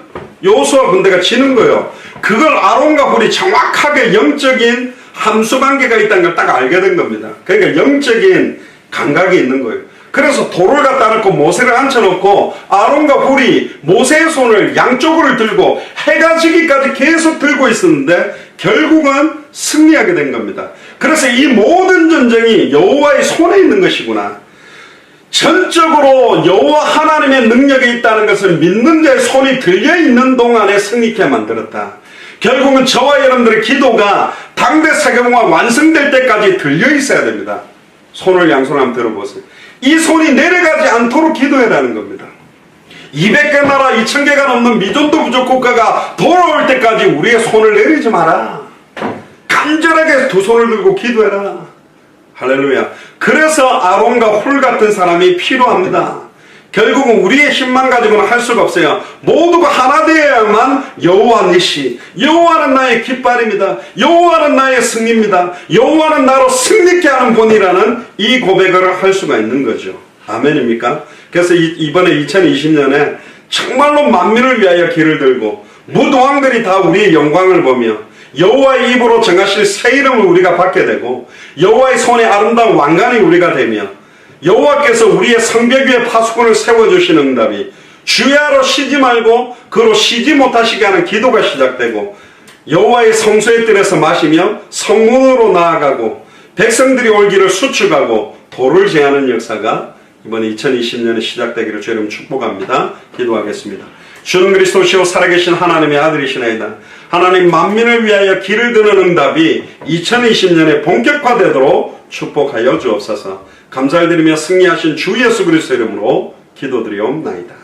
여호수아 군대가 지는 거예요. 그걸 아론과 훌이 정확하게 영적인 함수 관계가 있다는 걸 딱 알게 된 겁니다. 그러니까 영적인 감각이 있는 거예요. 그래서 돌을 갖다 놓고 모세를 앉혀놓고 아론과 훌이 모세의 손을 양쪽으로 들고 해가 지기까지 계속 들고 있었는데 결국은 승리하게 된 겁니다. 그래서 이 모든 전쟁이 여호와의 손에 있는 것이구나. 전적으로 여호와 하나님의 능력이 있다는 것을 믿는 자의 손이 들려있는 동안에 승리케 만들었다. 결국은 저와 여러분들의 기도가 당대 세계공화 완성될 때까지 들려있어야 됩니다. 손을 양손 한번 들어보세요. 이 손이 내려가지 않도록 기도해라는 겁니다. 200개 나라 2000개가 넘는 미존도 부족 국가가 돌아올 때까지 우리의 손을 내리지 마라. 간절하게 두 손을 들고 기도해라. 할렐루야. 그래서 아론과 훌 같은 사람이 필요합니다. 결국은 우리의 힘만 가지고는 할 수가 없어요. 모두가 하나 되어야만 여호와 니시, 여호와는 나의 깃발입니다. 여호와는 나의 승리입니다. 여호와는 나로 승리케 하는 분이라는 이 고백을 할 수가 있는 거죠. 아멘입니까? 그래서 이번에 2020년에 정말로 만민을 위하여 길을 들고 무도왕들이 다 우리의 영광을 보며 여호와의 입으로 정하실 새 이름을 우리가 받게 되고 여호와의 손에 아름다운 왕관이 우리가 되며 여호와께서 우리의 성벽 위에 파수꾼을 세워주시는 응답이 주야로 쉬지 말고 그로 쉬지 못하시게 하는 기도가 시작되고 여호와의 성소의 뜰에서 마시며 성문으로 나아가고 백성들이 올 길을 수축하고 도를 제하는 역사가 이번 2020년에 시작되기를 주님 축복합니다. 기도하겠습니다. 주는 그리스도시요 살아계신 하나님의 아들이시나이다. 하나님 만민을 위하여 길을 드는 응답이 2020년에 본격화되도록 축복하여 주옵소서. 감사를 드리며 승리하신 주 예수 그리스도 이름으로 기도드리옵나이다.